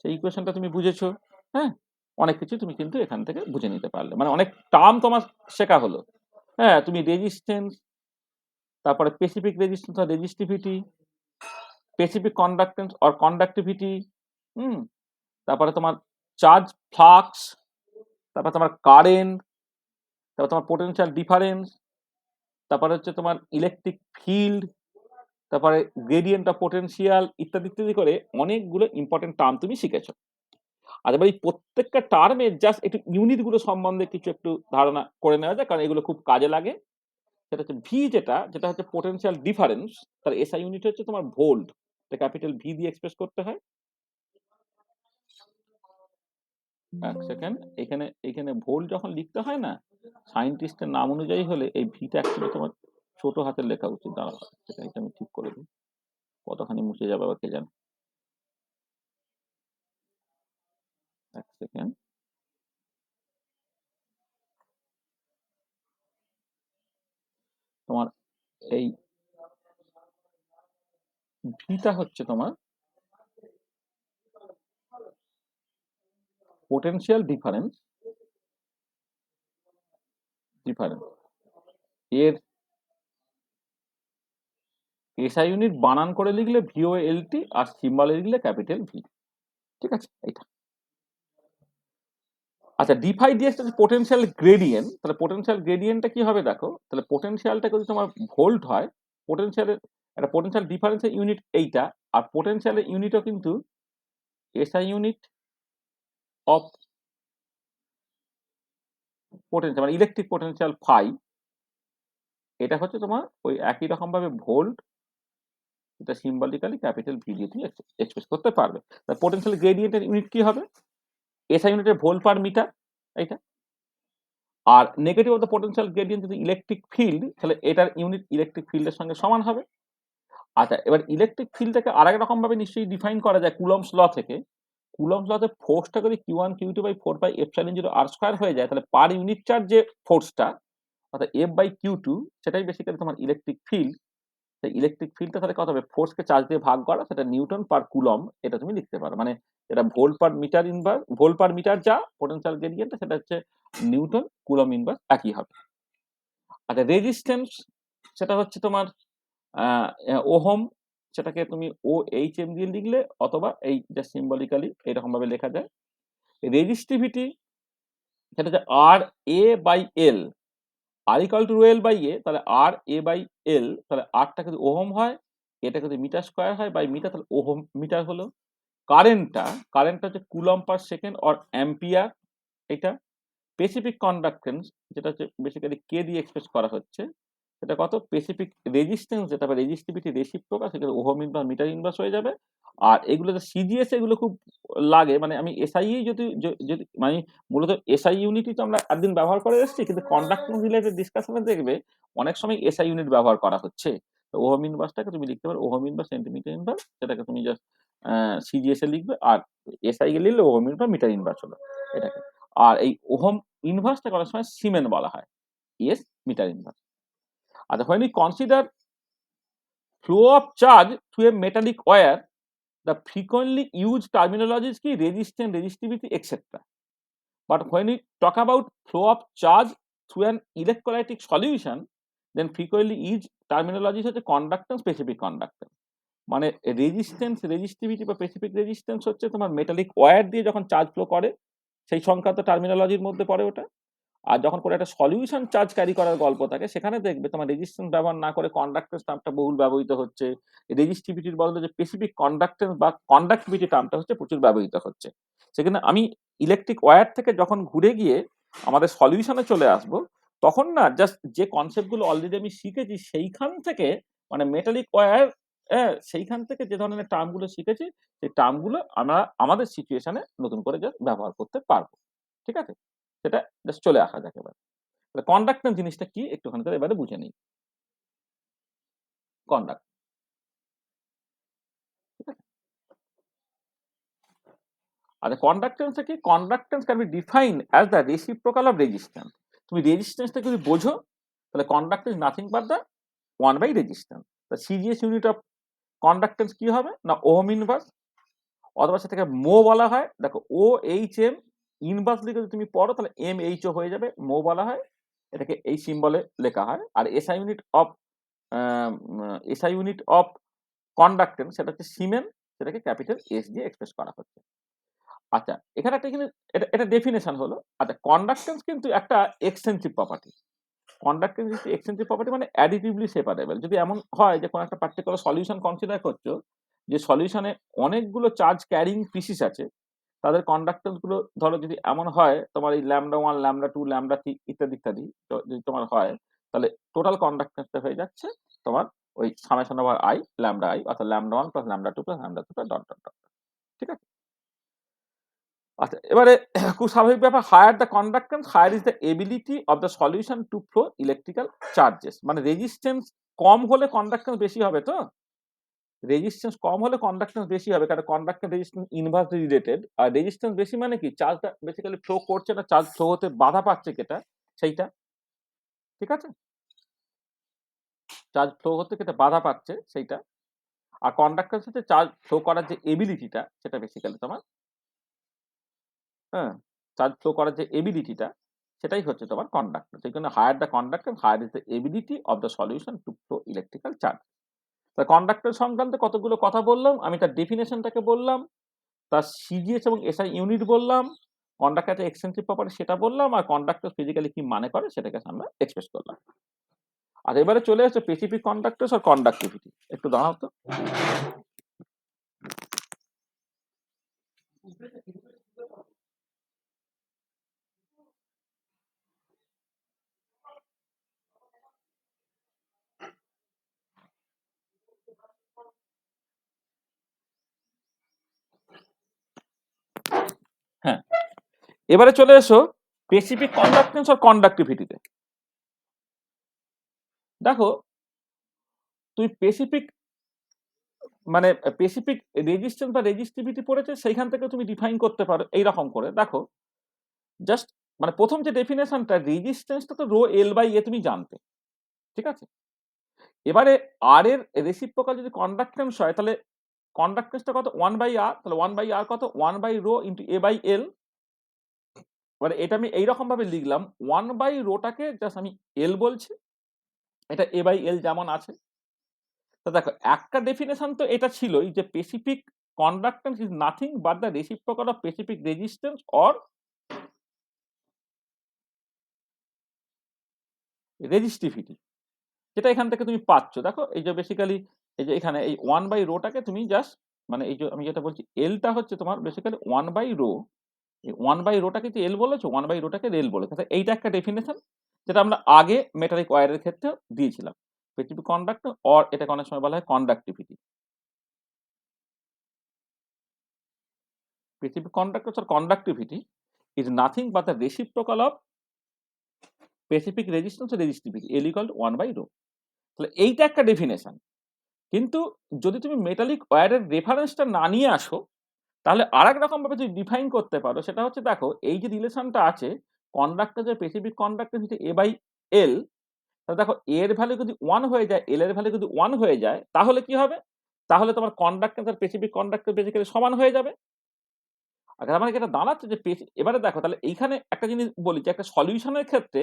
সেই ইকুয়েশনটা তুমি বুঝেছো। হ্যাঁ, অনেক কিছু তুমি কিন্তু এখান থেকে বুঝে নিতে পারলে, মানে অনেক টার্ম তোমার শেখা হলো। হ্যাঁ, তুমি রেজিস্ট্যান্স, তারপরে স্পেসিফিক রেজিস্ট্যান্স আর resistivity, specific conductance or conductivity, হুম, তারপরে তোমার চার্জ ফ্লাক্স, তারপরে তোমার কারেন্ট, তারপর তোমার পোটেনশিয়াল ডিফারেন্স, তারপরে হচ্ছে তোমার ইলেকট্রিক ফিল্ড, তারপরে গ্রেডিয়েন্ট অফ পোটেনশিয়াল ইত্যাদি ইত্যাদি করে অনেকগুলো ইম্পর্টেন্ট টার্ম তুমি শিখেছো। আর এবার এই প্রত্যেকটা টার্মের জাস্ট একটু ইউনিট গুলো সম্বন্ধে কিছু একটু ধারণা করে নেওয়া যায়, কারণ এগুলো খুব কাজে লাগে। সেটা হচ্ছে ভি, যেটা হচ্ছে পোটেনশিয়াল ডিফারেন্স, তার এসআই ইউনিট হচ্ছে তোমার ভোল্ট, এটা ক্যাপিটাল ভি দিয়ে এক্সপ্রেস করতে হয়। এক সেকেন্ড, এখানে এখানে ভোল্ট যখন লিখতে হয় না, সায়েন্টিস্টের নাম অনুযায়ী হলে এই ভিটা অ্যাকচুয়ালি তোমার ছোট হাতের লেখা উচিত। দাঁড়াও, এটা আমি ঠিক করে দিই, কতখানি মুছে যাবে বা কে জানে। এক সেকেন্ড, তোমার এই ভিটা হচ্ছে তোমার পোটেনশিয়াল ডিফারেন্স এর এসআই ইউনিট বানান করে লিখলে ভিও এলটি, আর সিম্বলে লিখলে ক্যাপিটাল ভি। ঠিক আছে? এইটা আচ্ছা, ডিফাই দিয়ে হচ্ছে পোটেনশিয়াল গ্রেডিয়েন্ট। তাহলে পোটেনশিয়াল গ্রেডিয়েন্টটা কি হবে দেখো, তাহলে পোটেনশিয়ালটা যদি তোমার ভোল্ট হয়, পোটেনশিয়ালের একটা পোটেনশিয়াল ডিফারেন্সের ইউনিট এইটা, আর পোটেনশিয়ালের ইউনিটও কিন্তু এসআই ইউনিট অফ পোটেনশিয়াল, মানে ইলেকট্রিক পোটেনশিয়াল ফাই, এটা হচ্ছে তোমার ওই একই রকম ভাবে ভোল্ট, এটা সিম্বলিক্যালি ক্যাপিটাল ভি দিয়ে তুমি এক্সপ্রেস করতে পারবে। তাহলে পোটেনশিয়াল গ্রেডিয়েন্টের ইউনিট কি হবে? এসআই ইউনিটের ভোল্ট পার মিটার, এইটা। আর negative of the potential gradient যদি ইলেকট্রিক ফিল্ড, তাহলে এটার ইউনিট ইলেকট্রিক ফিল্ডের সঙ্গে সমান হবে। আচ্ছা, এবার ইলেকট্রিক ফিল্ডটাকে আরেক রকম ভাবে নিশ্চয়ই ডিফাইন করা যায় কুলম্বস ল থেকে। কুলম্বস লতে ফোর্সটা যদি Q1 Q2 by 4 pi epsilon 0 r square হয়ে যায়, তাহলে পার ইউনিট চার্জ যে ফোর্সটা অর্থাৎ F বাই Q2, সেটাই বেসিক্যালি তোমার ইলেকট্রিক ফিল্ড। তাই ইলেকট্রিক ফিল্ডটা তাহলে কত হবে, ফোর্সকে চার্জ দিয়ে ভাগ করা, সেটা নিউটন পার কুলম, এটা তুমি লিখতে পারো। মানে এটা volt per metre inverse, volt per metre যা পোটেনশিয়াল গ্রেডিয়েন্ট, সেটা হচ্ছে নিউটন কুলম ইনভার্স একই হবে। আচ্ছা, রেজিস্ট্যান্স সেটা হচ্ছে তোমার ওহম, সেটাকে তুমি ও এইচ এম দিয়ে লিখলে, অথবা এই যে সিম্বলিক্যালি এরকম ভাবে লেখা যায়। রেজিস্টিভিটি সেটা হচ্ছে R A by L, R equal to rho L by A, তাহলে আর এ বাই এল, তাহলে আরটা যদি ওহম হয়, এটা যদি মিটার স্কোয়ার হয় বাই মিটার, তাহলে ওহম মিটার হলো। কারেন্টটা হচ্ছে coulomb per second or ampere. এটা স্পেসিফিক কন্ডাক্টেন্স যেটা হচ্ছে বেসিক্যালি কে দিয়ে এক্সপ্রেস করা হচ্ছে, সেটা কত? স্পেসিফিক রেজিস্ট্যান্স যেটা বা রেজিস্টিভিটি রেসিপ্রোকাল, সেখানে ওহম ইনভার্স মিটার ইনভার্স হয়ে যাবে। আর এগুলো যে সিজিএস এগুলো খুব লাগে, মানে আমি এসআই যদি মানে মূলত এসআই ইউনিটই তো আমরা একদিন ব্যবহার করে এসেছি, কিন্তু কন্ডাক্টেন্স রিলেটেড ডিসকাশনে দেখবে অনেক সময় এসআই ইউনিট ব্যবহার করা হচ্ছে। তো ওহম ইনভার্সটাকে তুমি লিখতে পারো ওহম ইনভার্স সেন্টিমিটার ইনভার্স, সেটাকে তুমি জাস্ট সিজিএস এ লিখবে, আর এসআই এ লিখলে ওহম ইনভার্স মিটার ইনভার্স হলো এটাকে। আর এই ওহম ইনভার্সটাকে অনেক সময় সিমেন বলা হয়, ইএস মিটার ইনভার্স। আচ্ছা, when we consider flow of charge through a metallic wire, the frequently used terminologies ki resistance, resistivity, etc. But when we talk about flow of charge through an electrolytic solution, then frequently used terminologies হচ্ছে conductance, specific conductance। মানে resistance, resistivity বা specific resistance হচ্ছে তোমার metallic wire দিয়ে যখন charge flow করে সেই সংক্রান্ত টার্মিনোলজির মধ্যে পড়ে ওটা। আর যখন কোনো একটা সলিউশন চার্জ ক্যারি করার গল্প থাকে, সেখানে দেখবে তোমার রেজিস্ট্যান্স ব্যবহার না করে কন্ডাক্টেন্স টার্মটা বহুল ব্যবহৃত হচ্ছে। রেজিস্টিভিটির বদলে যে স্পেসিফিক কন্ডাক্টেন্স বা কন্ডাক্টিভিটি টার্মটা হচ্ছে প্রচুর ব্যবহৃত হচ্ছে। সেখানে আমি ইলেকট্রিক ওয়্যার থেকে যখন ঘুরে গিয়ে আমাদের সলিউশনে চলে আসব, তখন না জাস্ট যে কনসেপ্টগুলো অলরেডি আমি শিখেছি সেইখান থেকে, মানে মেটালিক ওয়্যার, সেইখান থেকে যে ধরনের টার্মগুলো শিখেছি, সেই টার্মগুলো আমরা আমাদের সিচুয়েশনে নতুন করে জাস্ট ব্যবহার করতে পারবো। ঠিক আছে? সেটা জাস্ট চলে আসা যাক এবার। তাহলে কন্ডাক্টেন্স জিনিসটা কি একটুখানি করে এবারে বুঝে নিই। কন্ডাক্ট, ঠিক আছে? আচ্ছা, কন্ডাক্টেন্সটা কি? Conductance can be defined as the reciprocal of resistance. তুমি রেজিস্ট্যান্সটা যদি বোঝো, তাহলে conductance nothing but the 1 by resistance. তা সিজিএস ইউনিট অফ কন্ডাক্টেন্স কি হবে? না ওহম ইনভার্স, অথবা সেটাকে মো বলা হয়। দেখো ও এইচ এম ইনভার্স লিখে যদি তুমি পড়ো তাহলে এম এইচ ও হয়ে যাবে, মো বলা হয়। এটাকে এই সিম্বলে লেখা হয়। আর এসআই ইউনিট অফ কন্ডাক্টেন্স সেটা হচ্ছে সিমেন, সেটাকে ক্যাপিটাল এস দিয়ে এক্সপ্রেস করা হচ্ছে। আচ্ছা, এখানে একটা কিন্তু এটা ডেফিনেশন হলো। আচ্ছা, কন্ডাক্টেন্স কিন্তু একটা extensive property. Conductance is extensive property, মানে অ্যাডিটিভলি সেপারেবল। যদি এমন হয় যে কোনো একটা পার্টিকুলার সলিউশন কনসিডার করছো, যে সলিউশনে অনেকগুলো চার্জ ক্যারিং পিসিস আছে, তাদের কন্ডাক্টেন্স গুলো ধরো যদি এমন হয় তোমার এই λ1, λ2, λ3 ইত্যাদি ইত্যাদি যদি তোমার হয়, তাহলে টোটাল কন্ডাক্টেন্সটা হয়ে যাচ্ছে তোমার ওই summation over i lambda i, অর্থাৎ λ1 plus λ2 plus λ3 plus dot dot dot. ঠিক আছে? আচ্ছা, এবারে খুব স্বাভাবিক ব্যাপার, higher the conductance higher is the ability of the solution to flow electrical charges. মানে রেজিস্ট্যান্স কম হলে কন্ডাক্টেন্স বেশি হবে। তো রেজিস্ট্যান্স কম হলে কন্ডাক্টেন্স বেশি হবে, কারণ কন্ডাক্টেন্স রেজিস্ট্যান্স ইনভার্সলি রিলেটেড। আর রেজিস্ট্যান্স বেশি মানে কি? চার্জটা বেসিক্যালি ফ্লো করছে না, চার্জ ফ্লো হতে বাধা পাচ্ছে কেটা, সেইটা। ঠিক আছে? চার্জ ফ্লো হতে কেটে বাধা পাচ্ছে সেইটা। আর কন্ডাক্টেন্স হচ্ছে চার্জ ফ্লো করার যে এবিলিটিটা, সেটা বেসিক্যালি তোমার, হ্যাঁ, চার্জ ফ্লো করার যে এবিলিটিটা, সেটাই হচ্ছে তোমার কন্ডাক্টেন্স। সেই জন্য higher the conductance higher is the ability of the solution to flow electrical charge. তা কন্ডাক্টর সংক্রান্ত কতগুলো কথা বললাম, আমি তার ডেফিনেশনটাকে বললাম, তার সিজিএস এবং এসআই ইউনিট বললাম, কন্ডাক্টর এক্সটেন্সিভ প্রপার্টি সেটা বললাম, আর কন্ডাক্টর ফিজিক্যালি কি মানে করে সেটাকে আমরা এক্সপ্রেস করলাম। আর এবারে চলে আসছে স্পেসিফিক কন্ডাক্টরস আর কন্ডাক্টিভিটি। একটু দাঁড়াও তো। হ্যাঁ, এবারে চলে এসো স্পেসিফিক কন্ডাক্টেন্স আর কন্ডাক্টিভিটিতে। দেখো, তুমি স্পেসিফিক মানে স্পেসিফিক রেজিস্ট্যান্স বা রেজিস্টিভিটি পড়েছে, সেইখান থেকে তুমি ডিফাইন করতে পারো এইরকম করে। দেখো, জাস্ট মানে প্রথম যে ডেফিনেশনটা, রেজিস্ট্যান্সটা তো রো এল বাই এ তুমি জানতে। ঠিক আছে? এবারে আর এর রেসিপ্রোকাল যদি কন্ডাক্টেন্স হয়, তাহলে কন্ডাক্টেন্সটা কত? 1 বাই আর। তাহলে 1 বাই আর কত? 1 by rho into A by L. এবারে এটা আমি এইরকম ভাবে লিখলাম, 1 বাই রোটাকে জাস্ট আমি এল বলছি, এটা এ বাই এল যেমন আছে। তো দেখো, একটা ডেফিনেশন তো এটা ছিলই যে specific conductance is nothing but the reciprocal of specific resistance or resistivity, যেটা এখান থেকে তুমি পাচ্ছ। দেখো, এই যে বেসিক্যালি এই যে এখানে এই 1 বাই রোটাকে তুমি জাস্ট মানে এই যে আমি যেটা বলছি এলটা হচ্ছে তোমার বেসিক্যালি 1/ρ। এই 1/ρ টাকে যে এল বলেছো, 1/ρ টাকে রেল বলেছো। তাহলে এইটা একটা ডেফিনেশন যেটা আমরা আগে মেটালিক ওয়্যারের ক্ষেত্রে দিয়েছিলাম। স্পেসিফিক কন্ডাক্টর অর এটাকে অনেক সময় বলা হয় conductivity. Specific conductor or conductivity is nothing but the reciprocal of specific resistance or resistivity L equal to 1/ρ। তাহলে এইটা একটা ডেফিনেশন। কিন্তু যদি তুমি মেটালিক ওয়্যারের রেফারেন্সটা না নিয়ে আসো তাহলে আরেক রকম ভাবে যদি ডিফাইন করতে পারো সেটা হচ্ছে দেখো এই যে রিলেশনটা আছে কন্ডাক্টর যে স্পেসিফিক কন্ডাক্টর হচ্ছে A/L, তাহলে দেখো A এর ভ্যালু যদি 1 হয়ে যায়, L এর ভ্যালু যদি 1 হয়ে যায় তাহলে কি হবে? তাহলে তোমার কন্ডাক্ট্যান্স আর স্পেসিফিক কন্ডাক্টর বেসিক্যালি সমান হয়ে যাবে। আর তার মানে কি এটা দাঁড়াচ্ছে যে এবারে দেখো তাহলে এইখানে একটা জিনিস বলি যে একটা সলিউশন এর ক্ষেত্রে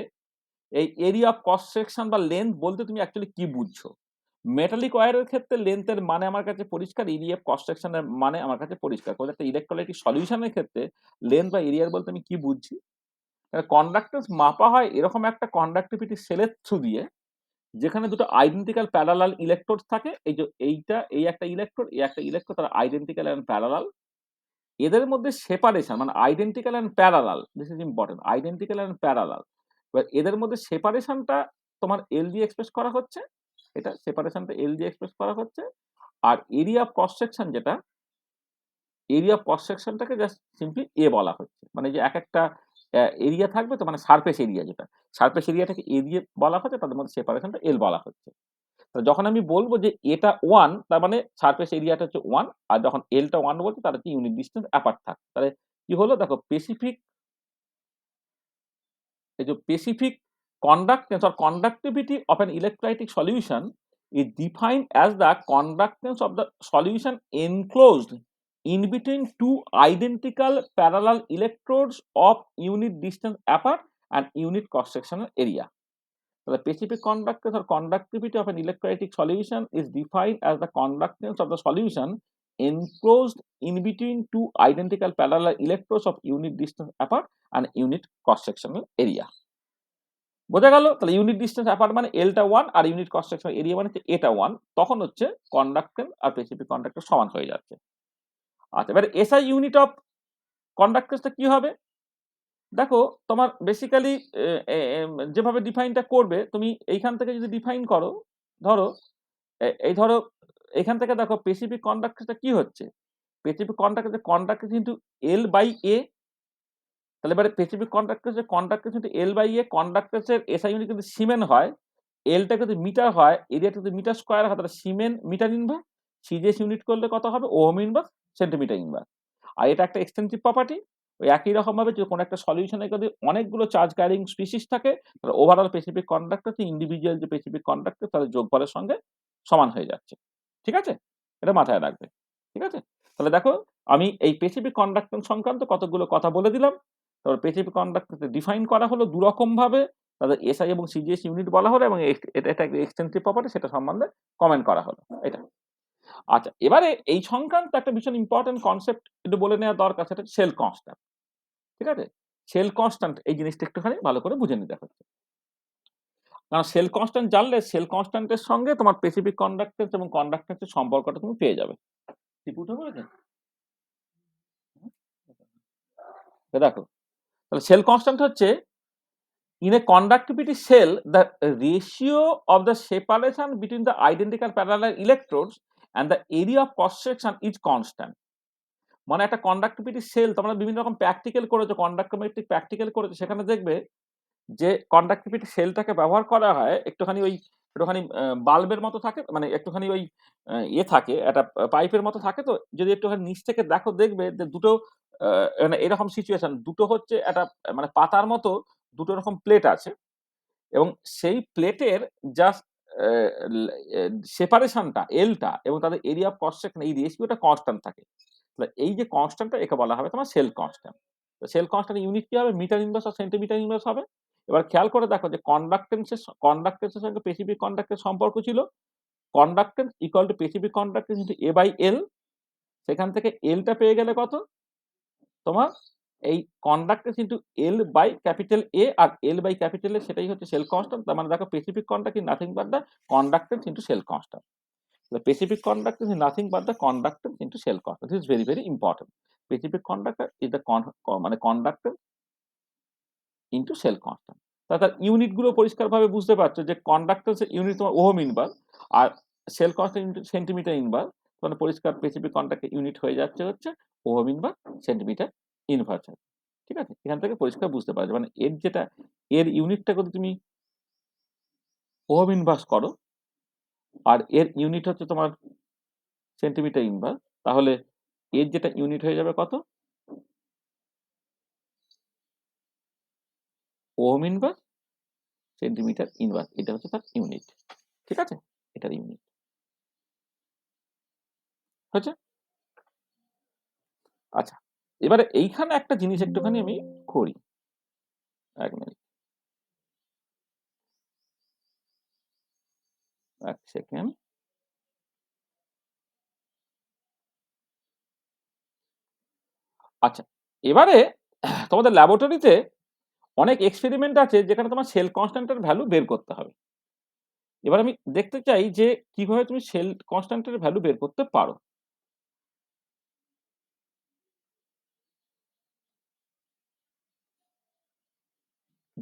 এই এরিয়া অফ ক্রস সেকশন বা লেন্থ বলতে তুমি অ্যাকচুয়ালি কি বুঝছো? মেটালিক ওয়্যারের ক্ষেত্রে লেন্থ এর মানে আমার কাছে পরিষ্কার, এরিয়া অফ ক্রস সেকশন এর মানে আমার কাছে পরিষ্কার। কারণ একটা ইলেক্ট্রোলাইটিক সলিউশনের ক্ষেত্রে লেন্থ বা এরিয়ার বলতে আমি কি বুঝছি? কন্ডাক্ট্যান্স মাপা হয় এরকম একটা কন্ডাক্টিভিটি সেলের থ্রু দিয়ে যেখানে দুটো আইডেন্টিক্যাল প্যারালাল ইলেকট্রোড থাকে। এই যে এইটা এই একটা ইলেকট্রোড, এই একটা ইলেকট্রোড, তারা আইডেন্টিক্যাল এন্ড প্যারালাল। এদের মধ্যে সেপারেশন মানে identical and parallel, this is important, identical and parallel. এবার এদের মধ্যে সেপারেশনটা তোমার এল দিয়ে এক্সপ্রেস করা হচ্ছে, এটা সেপারেশনটা এল দিয়ে এক্সপ্রেস করা হচ্ছে। আর এরিয়া অফ ক্রস সেকশন যেটা, এরিয়া অফ ক্রস সেকশনটাকে জাস্ট সিম্পলি এ বলা হচ্ছে। মানে যে এক একটা এরিয়া থাকবে তো মানে সারফেস এরিয়া যেটা, সারফেস এরিয়াটাকে এ দিয়ে বলা হচ্ছে, তাদের মধ্যে সেপারেশনটা এল বলা হচ্ছে। তো যখন আমি বলব যে এটা 1 তার মানে সারফেস এরিয়াটা হচ্ছে 1, আর যখন এলটা 1 বলছি তার হচ্ছে ইউনিট ডিসট্যান্স অ্যাপার্ট থাকে। তাহলে কি হলো দেখো স্পেসিফিক, এই যে specific conductance or conductivity of an electrolytic solution is defined as the conductance of the solution enclosed in between two identical parallel electrodes of unit distance apart and unit cross sectional area. The specific conductance or conductivity of an electrolytic solution is defined as the conductance of the solution enclosed in between two identical parallel electrodes of unit distance apart and unit cross sectional area. বোঝা গেল? তাহলে unit distance apart মানে এলটা 1 আর unit cross section area মানে হচ্ছে এটা 1, তখন হচ্ছে conductance আর specific conductor সমান হয়ে যাচ্ছে। আচ্ছা, এবারে এসআই ইউনিট অফ কন্ডাক্ট্যান্সটা কি হবে? দেখো তোমার বেসিক্যালি যেভাবে ডিফাইনটা করবে তুমি এইখান থেকে যদি ডিফাইন করো, ধরো এই ধরো এখান থেকে দেখো স্পেসিফিক কন্ডাক্ট্যান্সটা কি হচ্ছে? Specific conductance into L by A. তাহলে এবারে specific conductance into L by A, কন্ডাক্ট্যান্সের এসআই ইউনিট কিন্তু সিমেন হয়, এলটা যদি মিটার হয়, এরিয়াটা যদি মিটার স্কয়ার হয়, তাহলে siemens metre inverse, CGS unit করলে কত হবে? Ohm inverse centimetre inverse. আর এটা একটা এক্সটেনসিভ প্রপার্টি। ওই একই রকম ভাবে যে কোনো একটা সলিউশনে যদি অনেকগুলো চার্জ ক্যারিং স্পিসিস থাকে তাহলে ওভারঅল স্পেসিফিক কন্ডাক্টর ইন্ডিভিজুয়াল যে স্পেসিফিক কন্ডাক্টর তাদের যোগফলের সঙ্গে সমান হয়ে যাচ্ছে। ঠিক আছে? এটা মাথায় রাখবে। ঠিক আছে? তাহলে দেখো আমি এই স্পেসিফিক কন্ডাক্টর সংক্রান্ত কতগুলো কথা বলে দিলাম। তারপর স্পেসিফিক কন্ডাক্টরকে ডিফাইন করা হলো দুরকম ভাবে, তাদের এসআই এবং সিজিএস ইউনিট বলা হলো এবং এটা একটা এক্সটেন্সিভ প্রপার্টি সেটা সম্বন্ধে কমেন্ট করা হলো। এটা আচ্ছা, এবারে এই সংক্রান্ত একটা ভীষণ ইম্পর্টেন্ট কনসেপ্ট একটু বলে নেওয়া দরকার, সেটা সেল কনস্ট্যান্ট। ঠিক আছে? সেল কনস্ট্যান্ট এই জিনিসটা একটুখানি ভালো করে বুঝে নিতে হচ্ছে। কারণ সেল কনস্ট্যান্ট জানলে সেল কনস্ট্যান্টের সঙ্গে তোমার স্পেসিফিক কন্ডাক্ট্যান্স এবং কন্ডাক্ট্যান্সের সম্পর্কটা তুমি পেয়ে যাবে। ঠিক উঠে পড়েছে? দেখো তাহলে সেল কনস্ট্যান্ট হচ্ছে in a conductivity cell the ratio of the separation between the identical parallel electrodes and the area of cross section is constant। মানে একটা কন্ডাক্টিভিটি সেল তোমরা বিভিন্ন রকম প্র্যাকটিক্যাল করেছো, কন্ডাক্টোমেট্রিক প্র্যাকটিক্যাল করেছো, সেখানে দেখবে যে কন্ডাক্টিভিটি সেলটাকে ব্যবহার করা হয় একটুখানি বাল্বের মতো থাকে, মানে একটুখানি ওই ইয়ে থাকে, একটা পাইপের মতো থাকে। তো যদি একটুখানি নিচ থেকে দেখো দেখবে যে দুটো মানে এরকম সিচুয়েশন, দুটো হচ্ছে একটা মানে পাতার মতো দুটো রকম প্লেট আছে এবং সেই প্লেটের জাস্ট সেপারেশনটা এলটা এবং তাদের এরিয়া অফ ক্রস সেকশন এই রেশিওটা কনস্ট্যান্ট থাকে। তাহলে এই যে কনস্ট্যান্টটা একে বলা হবে তোমার সেল কনস্ট্যান্ট। তো সেল কনস্ট্যান্ট ইউনিট কি হবে? মিটার ইনভার্স আর সেন্টিমিটার ইনভার্স হবে। এবার খেয়াল করে দেখো যে কন্ডাক্টেন্সের সঙ্গে স্পেসিফিক কন্ডাক্টের সম্পর্ক ছিল conductance equal to specific conductance into A by L. সেখান থেকে এলটা পেয়ে গেলে কত? তোমার এই conductance into L by capital A, আর এল বাই ক্যাপিটাল এ সেটাই হচ্ছে সেল কনস্ট্যান্ট। তার মানে দেখো specific conduct is nothing but the conductance into cell constant. The specific conductance is nothing but the conductance into cell constance. This is very, very important. Specific conductor is the মানে conductance into cell constant. তার unit গুলো পরিষ্কারভাবে বুঝতে পারছো যে কন্ডাক্টেন্সের unit তোমার ohm inverse আর cell constant into centimetre inverse, মানে পরিষ্কার স্পেসিফিক কন্ডাক্টের ইউনিট হয়ে যাচ্ছে হচ্ছে ওহম ইনভার্স সেন্টিমিটার ইনভার্স। ঠিক আছে, এখান থেকে পরিষ্কার বুঝতে পারছো মানে এর যেটা এর ইউনিটটা যদি তুমি ওহম ইনভার্স করো আর এর ইউনিট হচ্ছে তোমার সেন্টিমিটার ইনভার্স, তাহলে এর যেটা ইউনিট হয়ে যাবে কত, ওহম ইনভার্স সেন্টিমিটার ইনভার্স, এটা হচ্ছে তার ইউনিট। ঠিক আছে, এটার ইউনিট হচ্ছে। আচ্ছা, এবারে এইখানে একটা জিনিস একটুখানি আমি করি, এক মিনিট, এক সেকেন্ড। আচ্ছা, এবারে তোমাদের ল্যাবরেটরিতে অনেক এক্সপেরিমেন্ট আছে যেখানে তোমার সেল কনস্ট্যান্টের ভ্যালু বের করতে হবে। এবার আমি দেখতে চাই যে কিভাবে তুমি সেল কনস্ট্যান্টের ভ্যালু বের করতে পারো।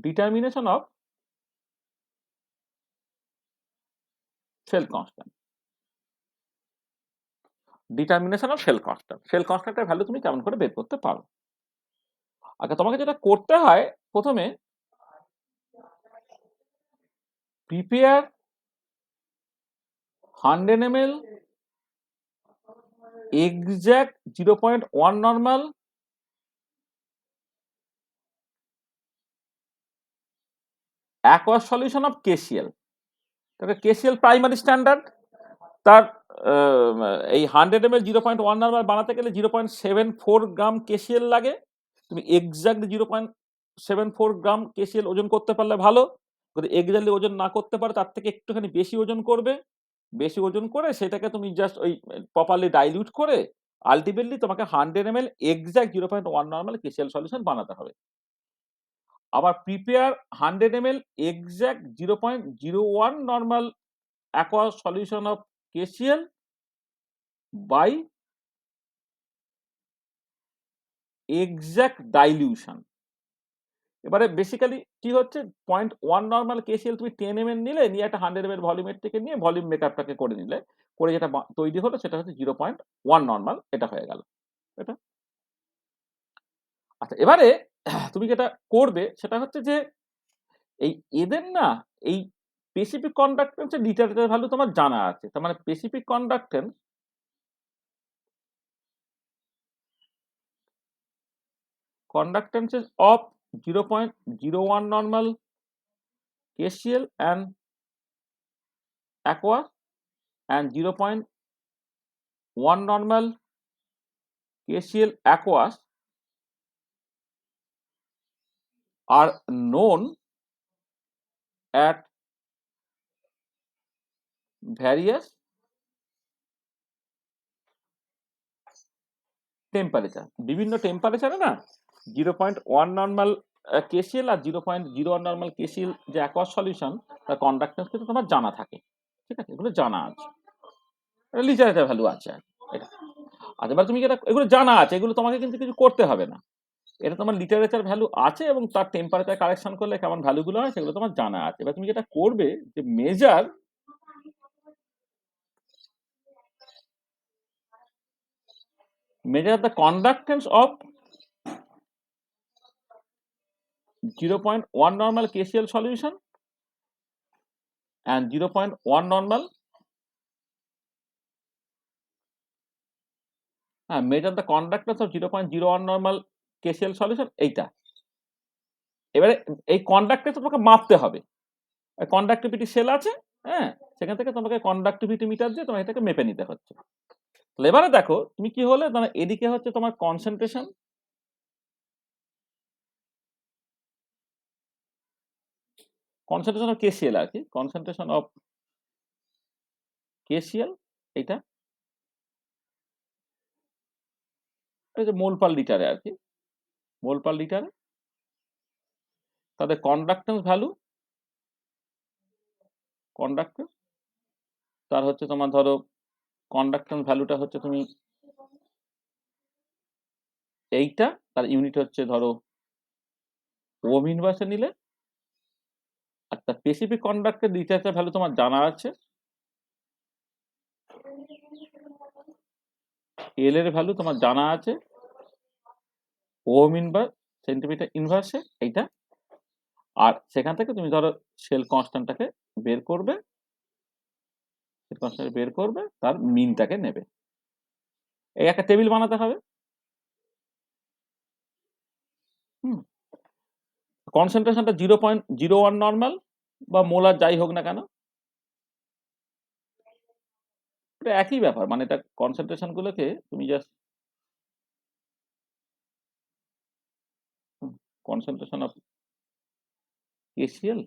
Determination of cell constant, determination of cell constant, cell কনস্ট্যান্টের ভ্যালু তুমি কেমন করে বের করতে পারো। আচ্ছা, তোমাকে যেটা করতে হয় প্রথমে, prepare 100 ml exact 0.1 normal aqueous solution of KCl। KCl primary standard, তার এই 100 ml 0.1 নর্মাল বানাতে গেলে 0.74 গ্রাম KCl লাগে। তুমি এক্সাক্ট 0.74 গ্রাম KCl ওজন করতে পারলে ভালো, যদি এক্সাক্টলি ওজন না করতে পারো তার থেকে একটুখানি বেশি ওজন করবে, বেশি ওজন করে সেটাকে তুমি জাস্ট ওই প্রপারলি ডাইলিউট করে আলটিমেটলি তোমাকে 100 ml exact 0.1 normal KCl solution বানাতে হবে। আবার prepare 100 ml exact 0.01 normal aqueous solution of KCl by exact dilution। এবারে বেসিক্যালি কি হচ্ছে, 0.1 নর্মাল KCl তুমি 10 ml নিলে, নিয়ে একটা 100 ml ভলিউমের থেকে নিয়ে ভলিউম মেকআপটাকে করে নিলে, করে যেটা তৈরি হলো সেটা হচ্ছে 0.1 নর্মাল, এটা হয়ে গেল এটা। আচ্ছা, এবারে তুমি যেটা করবে সেটা হচ্ছে যে এই এদের না এই স্পেসিফিক কন্ডাক্টেন্সের লিটারেচার ভ্যালু তোমার জানা আছে, তার মানে specific conductance conductances of 0.01 normal KCl and aqueous and 0.1 normal KCl aqueous are known at various temperature। বিভিন্ন টেম্পারেচারে না 0.1 নর্মাল KCl আর 0.01 নর্মাল KCl যে aqueous সলিউশন, তার কন্ডাক্টেন্স কিন্তু তোমার জানা থাকে। ঠিক আছে, এগুলো জানা আছে, লিটারেচার ভ্যালু আছে এটা। আর এবার তুমি যেটা, এগুলো জানা আছে, এগুলো তোমাকে কিন্তু কিছু করতে হবে না, এটা তোমার লিটারেচার ভ্যালু আছে এবং তার টেম্পারেচার কারেকশন করলে কেমন ভ্যালুগুলো হয় সেগুলো তোমার জানা আছে। এবার তুমি যেটা করবে যে measure the conductance of 0.1 normal KCl solution and 0.1 normal measure the conductance of 0.01 normal KCl solution, এইটা। এবারে এই কন্ডাক্টেন্স তোমাকে মাপতে হবে, কন্ডাক্টিভিটি সেল আছে, হ্যাঁ, সেখান থেকে তোমাকে কন্ডাক্টিভিটি মিটার দিয়ে তোমার এটাকে মেপে নিতে হচ্ছে। এবারে দেখো তুমি কি হলে, মানে এদিকে হচ্ছে তোমার কনসেন্ট্রেশন, কনসেন্ট্রেশন অফ KCl আর কি, কনসেন্ট্রেশন অফ KCl এইটা, এই যে মোল পার লিটারে আর কি, মোল পার লিটারে তাদের কন্ডাক্টেন্স ভ্যালু, কন্ডাক্টেন্স তার হচ্ছে তোমার ধরো কন্ডাক্টেন্স ভ্যালুটা হচ্ছে তুমি এইটা, তার ইউনিট হচ্ছে ধরো ওম ইনভার্সে নিলে, আর তার স্পেসিফিক কন্ডাক্টের লিটারেচার ভ্যালু তোমার জানা আছে, এল এর ভ্যালু তোমার জানা আছে ওম ইনভার্স সেন্টিমিটার ইনভার্সে এইটা, আর সেখান থেকে তুমি ধরো সেল কনস্ট্যান্টটাকে বের করবে, সেল কনস্ট্যান্ট বের করবে, তার মিনটাকে নেবে। এই একটা টেবিল বানাতে হবে। হুম, কনসেন্ট্রেশনটা 0.01 নর্মাল বা মোলার যাই হোক না কেন, এটা একই ব্যাপার, মানে এটা কনসেন্ট্রেশন গুলোকে তুমি জাস্ট কনসেন্ট্রেশন অফ কেসিএল,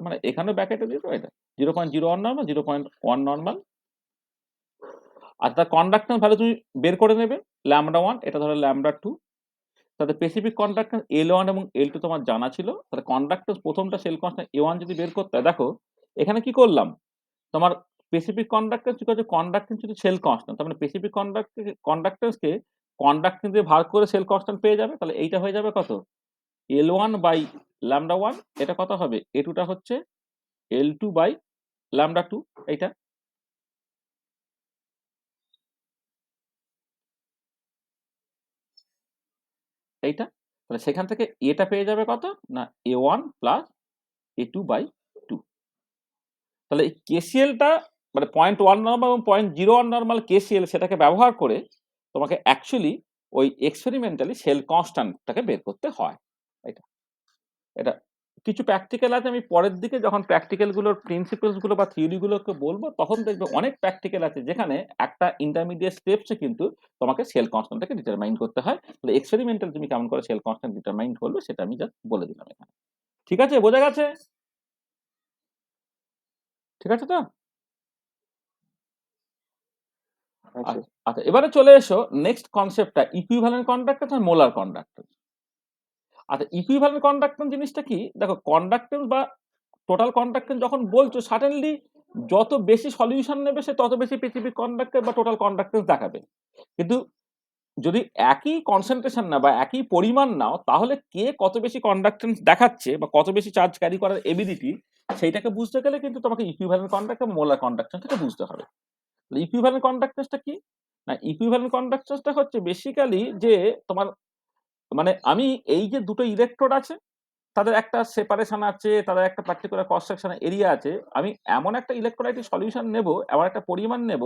মানে এখানেও ব্যাকেটে দিয়ে দেবো, এটা 0.01 নর্মাল, 0.1 নর্মাল, আর তার কন্ডাক্টেন্স ভ্যালু তুমি বের করে নেবে, λ1, এটা ধরো λ2, তাদের স্পেসিফিক কন্ডাক্টেন্স L1 এবং L2 তোমার জানা ছিল, তাহলে কন্ডাক্টেন্স প্রথমটা সেল কনস্ট্যান্ট A1 যদি বের করতে হয়, দেখো এখানে কি করলাম, তোমার স্পেসিফিক কন্ডাক্টেন্স কি হচ্ছে, কন্ডাক্টেন্স যদি সেল কনস্ট্যান্ট, তার মানে স্পেসিফিক কন্ডাক্টেন্সকে কন্ডাক্টেন্স দিয়ে ভাগ করে সেল কনস্ট্যান্ট পেয়ে যাবে, তাহলে এইটা হয়ে যাবে কত, L1 বাই λ1, এটা কত হবে, A2টা হচ্ছে L2 বাই λ2, এইটা। এইটা, তাহলে সেখান থেকে এটা পেয়ে যাবে কত না, A1 প্লাস A2 বাই 2। তাহলে এই কেসিএলটা মানে 0.1 নরমাল এবং 0.01 নরমাল কেসিএল, সেটাকে ব্যবহার করে তোমাকে অ্যাকচুয়ালি ওই এক্সপেরিমেন্টালি সেল কনস্ট্যান্টটাকে বের করতে হয়। এটা এটা কিছু প্র্যাকটিক্যাল আছে, আমি পরের দিকে যখন প্র্যাকটিক্যাল গুলোর প্রিন্সিপালস গুলো বা থিওরি গুলোকে বলবো, তখন দেখবে অনেক প্র্যাকটিক্যাল আছে যেখানে একটা ইন্টারমিডিয়েট স্টেপসে কিন্তু তোমাকে সেল কনস্ট্যান্টটাকে ডিটারমাইন করতে হয়। তাহলে এক্সপেরিমেন্টাল তুমি কেমন করে সেল কনস্ট্যান্ট ডিটারমাইন করবে সেটা আমি জাস্ট বলে দিলাম এখানে। ঠিক আছে, বোঝা গেছে? ঠিক আছে তো? আচ্ছা। আচ্ছা, এবারে চলে এসো নেক্সট কনসেপ্টটা, ইকুইভ্যালেন্ট কন্ডাক্ট্যান্স আর মোলার কন্ডাক্ট্যান্স। আচ্ছা, ইকুইভ্যালেন্ট কন্ডাক্ট্যান্স জিনিসটা কি, দেখো কন্ডাক্ট্যান্স বা টোটাল কন্ডাক্ট্যান্স যখন বলছো, সাডেনলি যত বেশি সলিউশন নেবে সে তত বেশি স্পেসিফিক কন্ডাক্ট্যান্স বা টোটাল কন্ডাক্ট্যান্স দেখাবে। কিন্তু যদি একই কনসেন্ট্রেশন না বা একই পরিমাণ নাও, তাহলে কে কত বেশি কন্ডাক্ট্যান্স দেখাচ্ছে বা কত বেশি চার্জ ক্যারি করার এবিলিটি, সেইটাকে বুঝতে গেলে কিন্তু তোমাকে ইকুইভ্যালেন্ট কন্ডাক্ট্যান্স মোলার কন্ডাক্ট্যান্সটাকে বুঝতে হবে। ইকুইভ্যালেন্ট কন্ডাক্ট্যান্সটা কি না, ইকুইভ্যালেন্ট কন্ডাক্ট্যান্সটা হচ্ছে বেসিক্যালি যে তোমার মানে আমি এই যে দুটো ইলেকট্রোড আছে, তাদের একটা সেপারেশন আছে, তাদের একটা পার্টিকুলার ক্রস সেকশন এরিয়া আছে, আমি এমন একটা ইলেকট্রোলাইটের সলিউশন নেব, এমন একটা পরিমাণ নেব,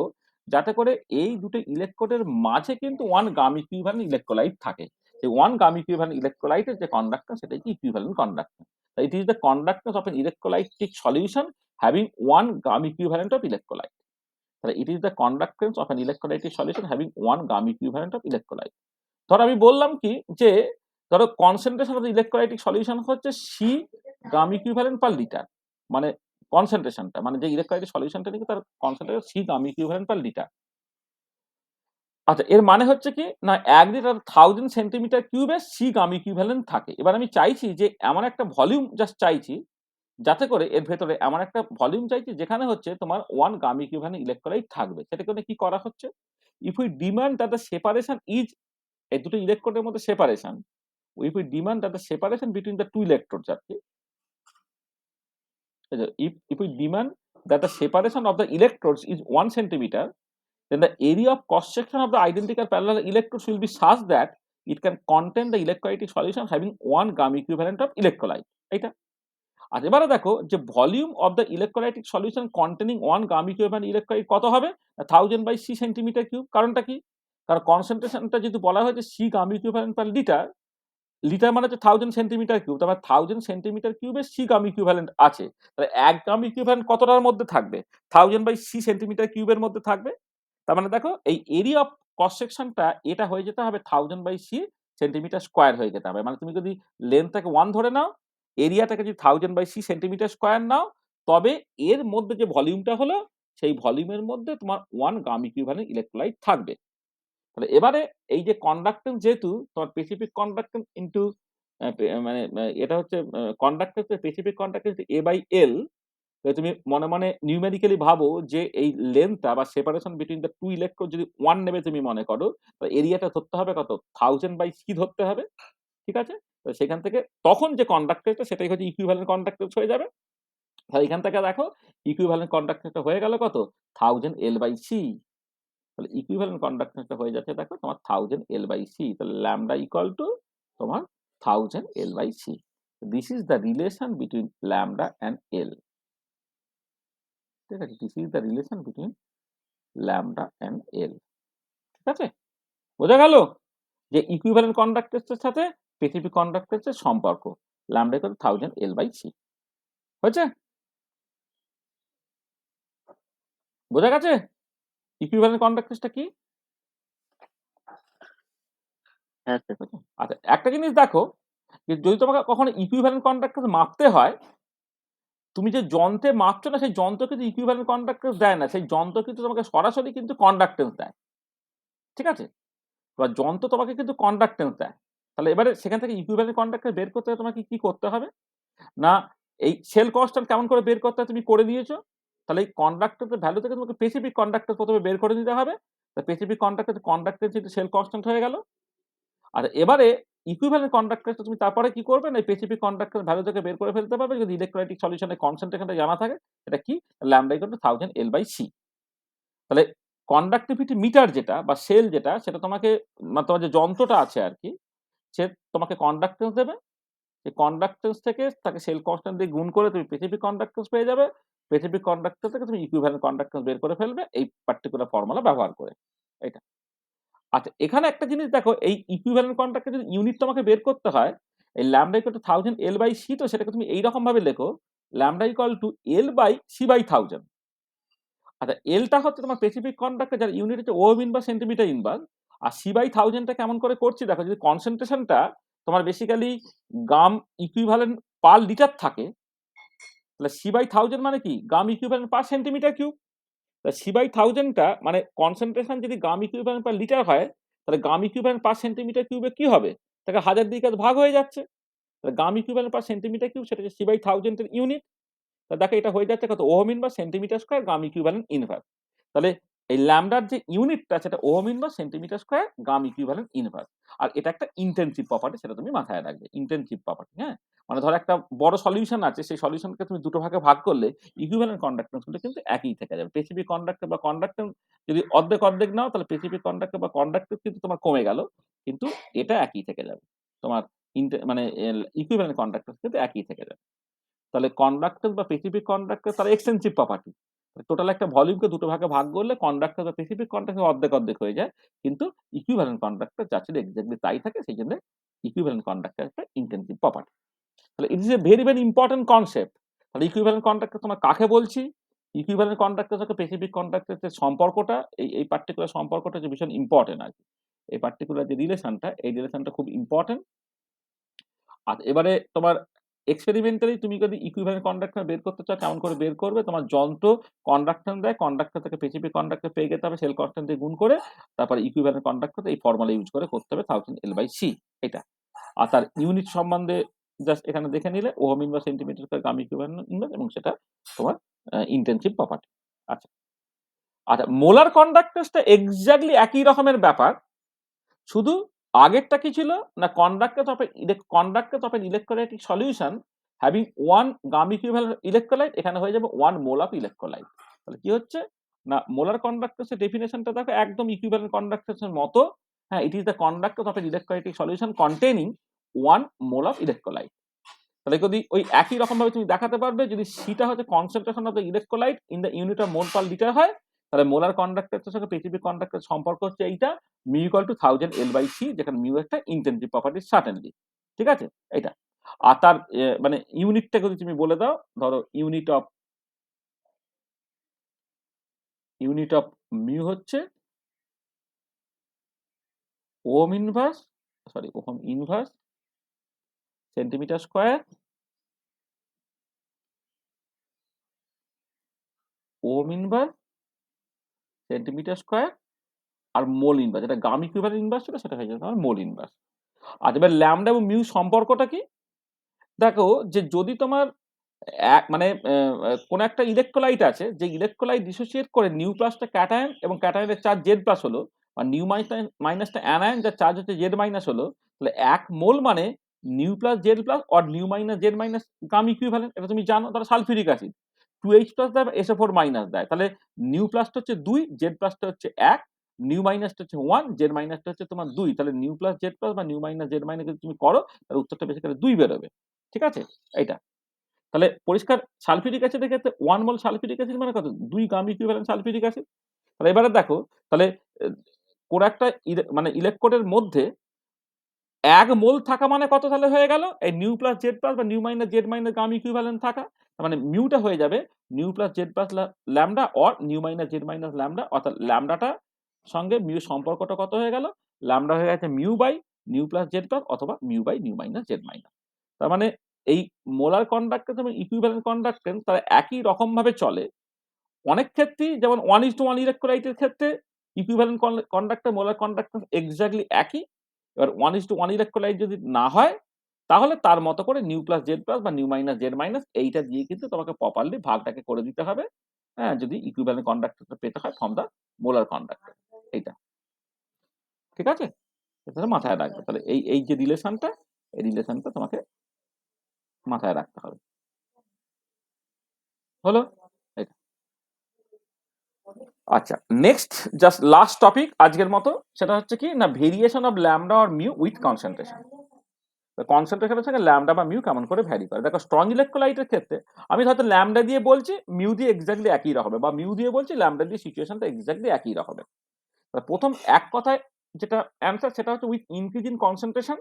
যাতে করে এই দুটো ইলেকট্রোডের মাঝে কিন্তু ওয়ান গাম ইকুইভ্যালেন্ট ইলেকট্রোলাইট থাকে। এই ওয়ান গাম ইকুইভ্যালেন্ট ইলেকট্রোলাইটের যে কন্ডাক্ট্যান্স, সেটাই কি equivalent conductance. It is the conductance of an electrolytic solution having one gram equivalent of electrolyte. তাহলে it is the conductance of an electrolytic solution having one gram equivalent of electrolyte. ধরো আমি বললাম কি যে, ধরো concentration of electrolytic solution হচ্ছে C gram equivalent per litre, মানে কনসেন্ট্রেশনটা, মানে যে ইলেকট্রোলাইটিক সলিউশনটা নিয়ে তার concentration C gram equivalent per litre. আচ্ছা, এর মানে হচ্ছে কি না, 1 লিটার 1000 সেন্টিমিটার কিউবে সি গ্রাম ইকুইভ্যালেন্ট থাকে। এবার আমি চাইছি যে এমন একটা ভলিউম জাস্ট চাইছি, যাতে করে এর ভেতরে এমন একটা ভলিউম চাইছি যেখানে হচ্ছে তোমার 1 গ্রাম ইকুইভ্যালেন্ট ইলেকট্রোলাইট থাকবে। সেটা করে কি করা হচ্ছে, if we demand that the separation is, এই দুটো ইলেকট্রোডের মধ্যে separation, if we demand that the separation between the two electrodes are if we demand that the separation of the electrodes is 1 centimeter, then the area of cross section of the identical parallel electrodes will be such that it can contain the electrolytic solution having 1 gram equivalent of electrolyte. এটা আর এবারে দেখো যে volume of the electrolytic solution containing 1 gram equivalent electrolyte কত হবে, 1000 by C centimetre cube. কারণটা কি, কারণ কনসেন্ট্রেশনটা যেহেতু বলা হয়েছে C gram equivalent per litre, litre মানে হচ্ছে 1000 সেন্টিমিটার কিউব, তার মানে 1000 সেন্টিমিটার কিউবে সি গ্রাম ইকুইভ্যালেন্ট আছে। তাহলে 1 গ্রাম ইকুইভ্যালেন্ট কতটার মধ্যে থাকবে, 1000 বাই সি সেন্টিমিটার কিউবের মধ্যে থাকবে। তার মানে দেখো এই এরিয়া অফ ক্রস সেকশনটা এটা হয়ে যেতে হবে 1000 বাই সি সেন্টিমিটার স্কয়ার হয়ে যেতে হবে। মানে তুমি যদি লেন্থটাকে 1 ধরে নাও, এরিয়াটাকে যদি 1000 বাই সি সেন্টিমিটার স্কয়ার নাও, তবে এর মধ্যে যে ভলিউমটা হলো, সেই ভলিউমের মধ্যে তোমার 1 গ্রাম ইকুইভ্যালেন্ট ইলেকট্রোলাইট থাকবে। তাহলে এবারে এই যে কন্ডাক্টেন্স, যেহেতু তোমার স্পেসিফিক কন্ডাক্টেন্স ইনটু মানে এটা হচ্ছে conductance, specific conductance A by L, তুমি মনে মনে নিউমেরিক্যালি ভাবো যে এই লেন্থটা বা separation between the two electron যদি 1 নেবে তুমি মনে করো, তো এরিয়াটা ধরতে হবে কত? 1000/c ধরতে হবে। ঠিক আছে? তো সেখান থেকে তখন যে কন্ডাক্টেন্সটা সেটাই হচ্ছে ইকুইভ্যালেন্ট কন্ডাক্টেন্স হয়ে যাবে। তাহলে এখান থেকে দেখো ইকুইভ্যালেন্ট কন্ডাক্টেন্সটা হয়ে গেল কত? 1000L/c। তাহলে ইকুইভ্যালেন্ট কন্ডাক্টেন্সটা হয়ে যাচ্ছে দেখো তোমার 1000L/c। তাহলে ল্যামডা ইকুয়াল টু তোমার 1000L/c। This is the relation between lambda and L. ঠিক আছে? This is the relation between lambda and L. ঠিক আছে? বোঝা গেল যে ইকুইভ্যালেন্ট কন্ডাক্টেন্সের সাথে স্পেসিফিক কন্ডাক্টেন্সের সম্পর্ক। Lambda equal to 1000L/c। হয়েছে? বোঝা গেছে ইকুইভ্যালেন্ট কন্ডাক্টেন্সটা কি? হ্যাঁ স্যার। আচ্ছা, একটা জিনিস দেখো যে যদি তোমাকে কখনো ইকুইভ্যালেন্ট কন্ডাক্টেন্স মাপতে হয়, তুমি যে যন্ত্রে মাপছো না সেই যন্ত্র কিন্তু ইকুইভ্যালেন্ট কন্ডাক্টেন্স দেয় না। সেই যন্ত্র কিন্তু তোমাকে সরাসরি কিন্তু কন্ডাক্টেন্স দেয়। ঠিক আছে? এবার যন্ত্র তোমাকে কিন্তু কন্ডাক্টেন্স দেয়। তাহলে এবারে সেখান থেকে ইকুইভ্যালেন্ট কন্ডাক্টেন্স বের করতে হলে তোমাকে কি করতে হবে? না এই সেল কনস্ট্যান্ট কেমন করে বের করতে হয় তুমি করে দিয়েছো। তাহলে এই কন্ডাক্টেন্সের ভ্যালু থেকে তোমাকে স্পেসিফিক কন্ডাক্টেন্স প্রথমে বের করে নিতে হবে। স্পেসিফিক কন্ডাক্টেন্স কিন্তু সেল কনস্ট্যান্ট হয়ে গেল। আর এবারে ইকুইভ্যালেন্ট কন্ডাক্টেন্সটা তুমি তারপরে কি করবে না স্পেসিফিক কন্ডাক্টেন্স ভ্যালু থেকে বের করে ফেলতে পারবে যদি ইলেক্ট্রোলাইটিক সলিউশনের কনসেন্ট্রেশনটা জানা থাকে। এটা কি? Lambda equal to 1000L/c। তাহলে কন্ডাক্টিভিটি মিটার যেটা বা সেল যেটা সেটা তোমাকে মানে তোমার যে যন্ত্রটা আছে আরকি, সে তোমাকে কন্ডাক্টেন্স দেবে। এই কন্ডাক্টেন্স থেকে তাকে সেল কনস্ট্যান্ট দিয়ে গুণ করে তুমি স্পেসিফিক কন্ডাক্টেন্স পেয়ে যাবে। স্পেসিফিক কন্ডাক্টেন্স থেকে তুমি ইকুইভ্যালেন্ট কন্ডাক্টেন্স বের করে ফেলবে এই পার্টিকুলার ফর্মুলা ব্যবহার করে। এটা। আচ্ছা, এখানে একটা জিনিস দেখো এই ইকুইভ্যালেন্ট কন্ডাক্টের যদি ইউনিট তোমাকে বের করতে হয়, এই ল্যামডা ইকুয়াল টু 1000L/c তো সেটাকে তুমি এইরকম ভাবে লেখো ল্যামডা ইকুয়াল টু L/c/1000। আচ্ছা, এলটা হচ্ছে তোমার স্পেসিফিক কন্ডাক্টর যার ইউনিট হচ্ছে ওহম ইনভার্স সেন্টিমিটার ইনভার্স। আর c/1000 টা কেমন করে করছি দেখো যদি কনসেন্ট্রেশনটা তোমার বেসিক্যালি গ্রাম ইকুইভ্যালেন্ট পার লিটার থাকে, তাহলে c/1000 মানে কি? গ্রাম ইকুইভ্যালেন্ট পার সেন্টিমিটার কিউব। c/1000 টা মানে কনসেন্ট্রেশন যদি গ্রাম ইকুইভ্যালেন্ট পার লিটার হয়, তাহলে গ্রাম ইকুইভ্যালেন্ট পার সেন্টিমিটার কিউবে কি হবে? তাকে 1000 দিয়ে কাজ ভাগ হয়ে যাচ্ছে। তাহলে গ্রাম ইকুইভ্যালেন্ট পার সেন্টিমিটার কিউব সেটা হচ্ছে c/1000 এর ইউনিট। তা দেখো এটা হয়ে যাচ্ছে কত? Ohm inverse centimetre square gram equivalent inverse. তাহলে এই ল্যামডার যে ইউনিটটা সেটা ohm inverse centimetre square gram equivalent inverse. আর এটা একটা ইনটেনসিভ প্রপার্টি সেটা তুমি মাথায় রাখবে। ইনটেনসিভ প্রপার্টি, হ্যাঁ? মানে ধরো একটা বড় সলিউশন আছে সেই সলিউশনকে তুমি দুটো ভাগে ভাগ করলে ইকুইভ্যালেন্ট কন্ডাক্টেন্স গুলো কিন্তু একই থেকে যাবে। স্পেসিফিক কন্ডাক্টর বা কন্ডাক্টেন্স যদি অর্ধেক নাও তাহলে স্পেসিফিক কন্ডাক্টর বা কন্ডাক্টেন্স কিন্তু তোমার কমে গেল। কিন্তু এটা একই থেকে যাবে। তোমার মানে ইকুইভ্যালেন্ট কন্ডাক্টেন্স কিন্তু একই থেকে যাবে। তাহলে কন্ডাক্টেন্স বা স্পেসিফিক কন্ডাক্টর তার এক্সটেনসিভ প্রপার্টি। টোটাল একটা ভলিউমকে দুটো ভাগে ভাগ করলে কন্ডাক্টর বা স্পেসিফিক কন্ডাক্টর অর্ধেক হয়ে যায়। কিন্তু ইকুইভ্যালেন্ট কন্ডাক্টর যা ছিল এক্সাক্টলি তাই থাকে। সেইজন্য ইকুইভ্যালেন্ট কন্ডাক্টর একটা ইনটেনসিভ প্রপার্টি। তাহলে ইট ইস এ ভেরি ইম্পোর্টেন্ট কনসেপ্ট। তাহলে ইকুইভ্যালেন্ট কন্ডাক্টর তোমরা কাকে বলছি? ইকুইভ্যালেন্ট কন্ডাক্টর সাথে স্পেসিফিক কন্ডাক্টরের যে সম্পর্কটা এই পার্টিকুলার সম্পর্কটা হচ্ছে ভীষণ ইম্পোর্টেন্ট আরকি। এই পার্টিকুলার যে রিলেশনটা এই রিলেশনটা খুব ইম্পোর্টেন্ট। আর এবারে তোমার এক্সপেরিমেন্টালি তুমি যদি ইকুইভ্যালেন্ট কন্ডাক্টর বের করতে চাও কেমন করে বের করবে? তোমার যন্ত্র কন্ডাক্টর দেয়, কন্ডাক্টর থেকে স্পেসিফিক কন্ডাক্টর পেয়ে যেতে হবে সেল কনস্ট্যান্ট দিয়ে গুণ করে। তারপরে ইকুইভ্যালেন্ট কন্ডাক্টর এই ফর্মুলা ইউজ করে করতে হবে 1000L/c এটা। আর তার ইউনিট সম্বন্ধে জাস্ট এখানে দেখে নিলে ohm inverse centimetre square gram equivalent inverse এবং সেটা তোমার ইনটেনসিভ প্রপার্টি। আচ্ছা। আচ্ছা, মোলার কন্ডাক্টরসটা এক্সাক্টলি একই রকমের ব্যাপার। শুধু আগেরটা কি ছিল? না conductors of an electrolytic solution having 1 gram equivalent electrolyte এখানে হয়ে যাবে 1 mole of electrolyte। তাহলে কি হচ্ছে? না মোলার কন্ডাক্টরস এর ডেফিনিশনটা দেখো একদম ইকুইভ্যালেন্ট কন্ডাক্টরস এর মতো। হ্যাঁ, it is the conductor of an electrolytic solution containing 1 mole of electrolyte. তাহলে যদি ওই একই রকম ভাবে তুমি দেখাতে পারবে যদি সিটা হচ্ছে concentration of the electrolyte in the unit of mole per litre হয়, তাহলে মোলার কন্ডাক্টরের সঙ্গে স্পেসিফিক কন্ডাক্টরের সম্পর্ক হচ্ছে এইটা মিউ ইকুয়াল টু 1000L/c যেখানে মিউ একটা ইনটেনসিভ প্রপার্টি সার্টেনলি। ঠিক আছে? এটা। আর তার মানে ইউনিটটা যদি তুমি বলে দাও, ধরো ইউনিট অফ মিউ হচ্ছে ohm inverse centimetre square ohm inverse centimetre square আর মোল ইনভার্স। যেটা গ্রাম ইকুইভ্যালেন্ট ইনভার্স ছিল সেটা হয়ে যাবে তোমার মোল ইনভার্স। আর এবার ল্যামডা এবং মিউ সম্পর্কটা কি? দেখো যে যদি তোমার মানে কোন একটা ইলেকট্রোলাইট আছে যে ইলেকট্রোলাইট ডিসোসিয়েট করে নিউ প্লাসটা ক্যাটায়ন এবং ক্যাটায়নের চার্জ জেড প্লাস হলো, আর নিউ মাইনাসটা অ্যানায়ন যার চার্জ হচ্ছে জেড মাইনাস হলো, তাহলে 1 মোল মানে nu plus Z plus or nu minus Z minus gram equivalent. এটা তুমি জানো, তাহলে সালফিউরিক অ্যাসিড 2H প্লাস দেয় বা SO4 মাইনাস দেয়, তাহলে নিউ প্লাসটা হচ্ছে 2, জেড প্লাসটা হচ্ছে 1, নিউ মাইনাসটা হচ্ছে 1, জেড মাইনাসটা হচ্ছে তোমার 2, তাহলে নিউ প্লাস জেড প্লাস বা নিউ মাইনাস জেড মাইনাস যদি তুমি করো তাহলে উত্তরটা বেসিক্যালি 2 বেরোবে। ঠিক আছে? এইটা। তাহলে পরিষ্কার সালফিউরিক অ্যাসিডের ক্ষেত্রে 1 মোল সালফিউরিক অ্যাসিড মানে কত? 2 গ্রাম ইকুইভ্যালেন্ট সালফিউরিক অ্যাসিড। তাহলে এবারে দেখো, তাহলে এ কোন একটা মানে ইলেকট্রোডের মধ্যে 1 মোল থাকা মানে কত তাহলে হয়ে গেল? এই নিউ প্লাস জেড প্লাস বা নিউ মাইনাস জেড মাইনাস গ্রাম ইকুইভ্যালেন্ট থাকা। তার মানে মিউটা হয়ে যাবে new plus Z plus lambda or nu minus Z minus lambda, অর্থাৎ ল্যামডাটা সঙ্গে মিউ সম্পর্কটা কত হয়ে গেল? ল্যামডা হয়ে গেছে mu by nu plus Z plus অথবা mu by nu minus Z minus. তার মানে এই মোলার কন্ডাক্টেন্স এবং ইকুইভ্যালেন্ট কন্ডাক্টেন্স তারা একই রকম ভাবে চলে। অনেক ক্ষেত্রেই যেমন 1:1 ইলেক্ট্রোলাইটের ক্ষেত্রে equivalent conductor molar conductance exactly একই। এবার 1:1 ইলেক্ট্রোলাইট যদি না হয় তাহলে তার মতো করে নিউ প্লাস জেড প্লাস বা নিউ মাইনাস জেড মাইনাস এইটা দিয়ে কিন্তু তোমাকে প্রপারলি ভাগটাকে করে দিতে হবে। হ্যাঁ, যদি ইকুইভ্যালেন্ট কন্ডাক্টরটা পেতে হয় ফ্রম দা মোলার কন্ডাক্টর। এইটা ঠিক আছে? এটা মাথায় রাখবে। তাহলে এই এই যে রিলেশনটা, এই রিলেশনটা তোমাকে মাথায় রাখতে হবে। হলো? এটা। আচ্ছা, নেক্সট জাস্ট লাস্ট টপিক আজকের মতো, সেটা হচ্ছে কি না variation of lambda or mu with concentration. কনসেন্ট্রেশনের সঙ্গে ল্যামডা বা মিউ কেমন করে ভ্যারি করে। দেখো স্ট্রং ইলেকট্রোলাইটের ক্ষেত্রে আমি হয়তো ল্যামডা দিয়ে বলছি, মিউ দিয়ে এক্স্যাক্টলি একই হবে, বা মিউ দিয়ে বলছি ল্যামডা দিয়ে সিচুয়েশনটা এক্স্যাক্টলি একই হবে। প্রথম এক কথায় যেটা অ্যান্সার সেটা হচ্ছে with increase in concentration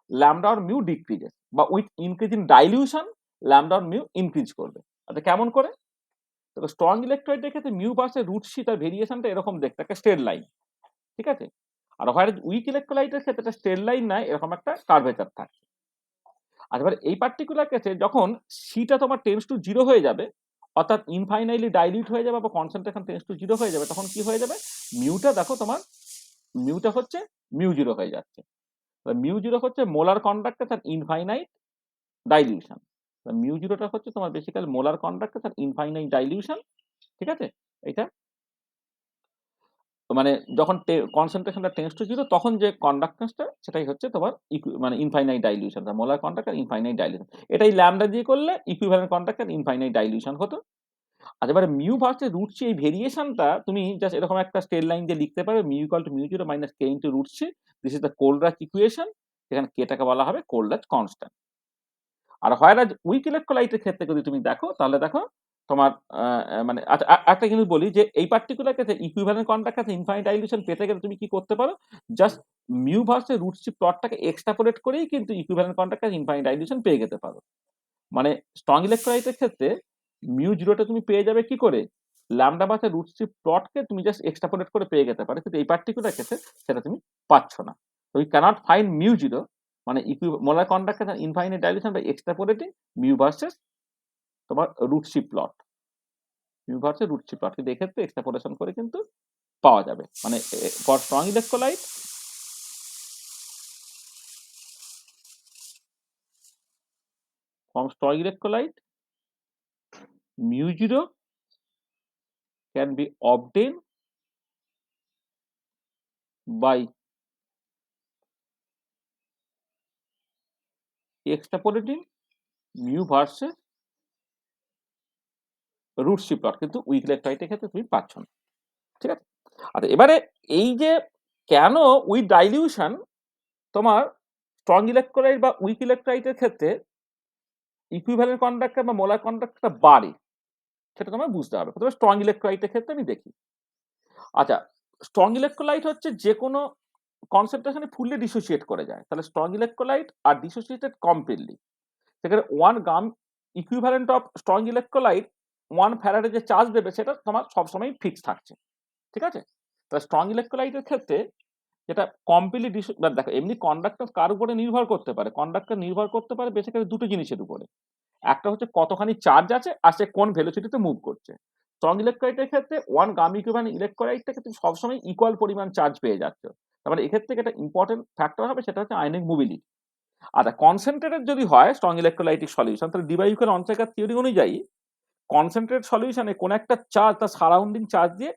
lambda or mu decreases, বা with increase in dilution lambda or mu increase করবে। আচ্ছা কেমন করে? দেখো স্ট্রং ইলেকট্রোলাইটের ক্ষেত্রে মিউ ভার্সেস রুট সি তার ভেরিয়েশনটা এরকম দেখতে, একটা স্ট্রেট লাইন। ঠিক আছে? আর হয় উইক ইলেকট্রোলাইটের ক্ষেত্রে একটা স্ট্রেট লাইন নাই, এরকম একটা কার্ভেচার থাকে। আর এবার এই পার্টিকুলার কেসে যখন সিটা তোমার টেন্স টু জিরো হয়ে যাবে, অর্থাৎ ইনফাইনাইটলি ডাইলিউট হয়ে যাবে বা কনসেন্ট্রেশন টেন্স টু জিরো হয়ে যাবে, তখন কি হয়ে যাবে? মিউটা দেখো তোমার মিউটা হচ্ছে মিউ জিরো হয়ে যাচ্ছে। মিউ জিরো হচ্ছে মোলার কন্ডাক্টর তার ইনফাইনাইট ডাইলিউশন। মিউ জিরোটা হচ্ছে তোমার বেসিক্যালি মোলার কন্ডাক্টর তার ইনফাইনাইট ডাইলিউশন। ঠিক আছে? এটা মানে যখন কনসেন্ট্রেশনটা টেন্স টু জিরো তখন যে কন্ডাক্টেন্সটা সেটাই হচ্ছে তোমার মানে ইনফাইনাইট ডাইলিউশন, মোলার কন্ডাক্ট আর ইনফাইনাইট ডাইলিউশন। এটাই ল্যামডা দিয়ে করলে ইকুইভ্যালেন্ট কন্ডাক্ট আর ইনফাইনাইট ডাইলিউশন হতো। আর এবারে মিউ ভার্সেস রুট সি এই ভেরিয়েশনটা তুমি জাস্ট এরকম একটা স্ট্রেট লাইন দিয়ে লিখতে পারবে, mu equal to mu zero minus K into root C. This is the Kohlrausch equation. এখানে কেটাকে বলা হবে কোলরাচ কনস্ট্যান্ট। আর হোয়ারাজ উইক ইলেকট্রোলাইটের ক্ষেত্রে যদি তুমি দেখো তাহলে দেখো তোমার মানে আচ্ছা একটা জিনিস বলি যে এই পার্টিকুলার ক্ষেত্রে ইকুইভ্যালেন্ট কন্ডাক্ট আছে ইনফাইনাইট ডাইলিউশন পেতে গেলে তুমি কি করতে পারো? Just mu versus root C প্লটটাকে এক্সট্রাপোলেট করেই কিন্তু ইকুইভ্যালেন্ট কন্ডাক্ট আর ইনফাইনাইট ডাইলিউশন পেয়ে যেতে পারো। মানে স্ট্রং ইলেকট্রোলাইটের ক্ষেত্রে মিউ জিরোটা তুমি পেয়ে যাবে কি করে? ল্যামডা ভার্সেস রুট সি প্লটকে তুমি জাস্ট এক্সট্রাপোলেট করে পেয়ে যেতে পারো, কিন্তু এই পার্টিকুলার ক্ষেত্রে সেটা তুমি পাচ্ছ না। তো you cannot find mu zero মানে মোলার কন্ডাক্ট আর infinite dilution by extrapolating mu versus তোমার root C plot. Mu versus root C plot কিন্তু এক্ষেত্রে এক্সট্রাপোলেশন করে কিন্তু পাওয়া যাবে। মানে for strong electrolyte from strong electrolyte mu zero can be obtained by extrapolating mu versus root C plot, কিন্তু weak ইলেকট্রোলাইটের ক্ষেত্রে তুমি পাচ্ছ না। ঠিক আছে? আচ্ছা এবারে এই যে কেন উইথ ডাইলিউশন তোমার স্ট্রং ইলেকট্রোলাইট বা উইক ইলেকট্রোলাইটের ক্ষেত্রে ইকুইভ্যালেন্ট কন্ডাক্টর বা মোলার কন্ডাক্টরটা বাড়ে সেটা তোমার বুঝতে হবে। প্রথমে স্ট্রং ইলেকট্রোলাইটের ক্ষেত্রে আমি দেখি। আচ্ছা, স্ট্রং ইলেকট্রোলাইট হচ্ছে যে কোনো কনসেন্ট্রেশনে ফুললি ডিসোসিয়েট করে যায়, তাহলে স্ট্রং ইলেকট্রোলাইট আর ডিসোসিয়েটেড কমপ্লিটলি। সেখানে 1 গ্রাম equivalent of strong electrolyte 1 Faraday যে চার্জ দেবে সেটা তোমার সবসময় ফিক্স থাকছে। ঠিক আছে? তাহলে স্ট্রং ইলেকট্রোলাইটের ক্ষেত্রে যেটা কমপ্লিটলি দেখো এমনি কন্ডাক্টর কার উপরে নির্ভর করতে পারে? কন্ডাক্টর নির্ভর করতে পারে বেসিক্যালি দুটো জিনিসের উপরে। একটা হচ্ছে কতখানি চার্জ আছে আর সে কোন ভেলোসিটিতে মুভ করছে। স্ট্রং ইলেকট্রোলাইটের ক্ষেত্রে 1 গ্রাম ইকুইভ্যালেন্ট ইলেকট্রোলাইট থেকে তুমি সবসময় ইকুয়াল পরিমাণ চার্জ পেয়ে যাচ্ছ। তার মানে এক্ষেত্রে একটা ইম্পর্টেন্ট ফ্যাক্টর হবে সেটা হচ্ছে আয়নিক মোবিলিটি। আচ্ছা, কনসেন্ট্রেটেড যদি হয় স্ট্রং ইলেকট্রোলাইটিক সলিউশন, তাহলে ডিবাইউকের অনচেকার থিওরি অনুযায়ী কনসেন্ট্রেট সলিউশনে কোন একটা চার্জ তার সারাউন্ডিং চার্জ দিয়ে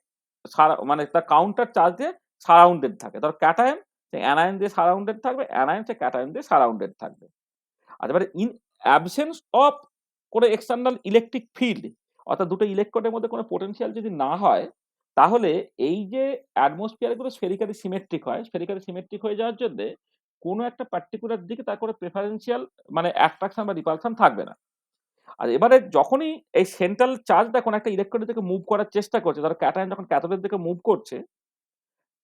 মানে তার কাউন্টার চার্জ দিয়ে সারাউন্ডেড থাকে। ধর ক্যাটায়ন, সে অ্যানায়ন দিয়ে সারাউন্ডেড থাকবে, অ্যানায়ন সে ক্যাটায়ন দিয়ে সারাউন্ডেড থাকবে। আর এবারে ইন অ্যাবসেন্স অফ কোনো এক্সটার্নাল ইলেকট্রিক ফিল্ড, অর্থাৎ দুটো ইলেকট্রোডের মধ্যে কোনো পোটেনশিয়াল যদি না হয়, তাহলে এই যে অ্যাটমসফিয়ার গুলো স্ফেরিক্যালি সিমেট্রিক হয়, স্ফেরিক্যালি সিমেট্রিক হয়ে যাওয়ার জন্যে কোনো একটা পার্টিকুলার দিকে তার কোনো প্রেফারেন্সিয়াল মানে অ্যাট্রাকশন বা রিপালশন থাকবে না। আর এবারে যখনই এই সেন্ট্রাল চার্জটা কোনো একটা ইলেকট্রনের দিকে মুভ করার চেষ্টা করছে, ধরো ক্যাটায়ন যখন ক্যাথোডের দিকে মুভ করছে,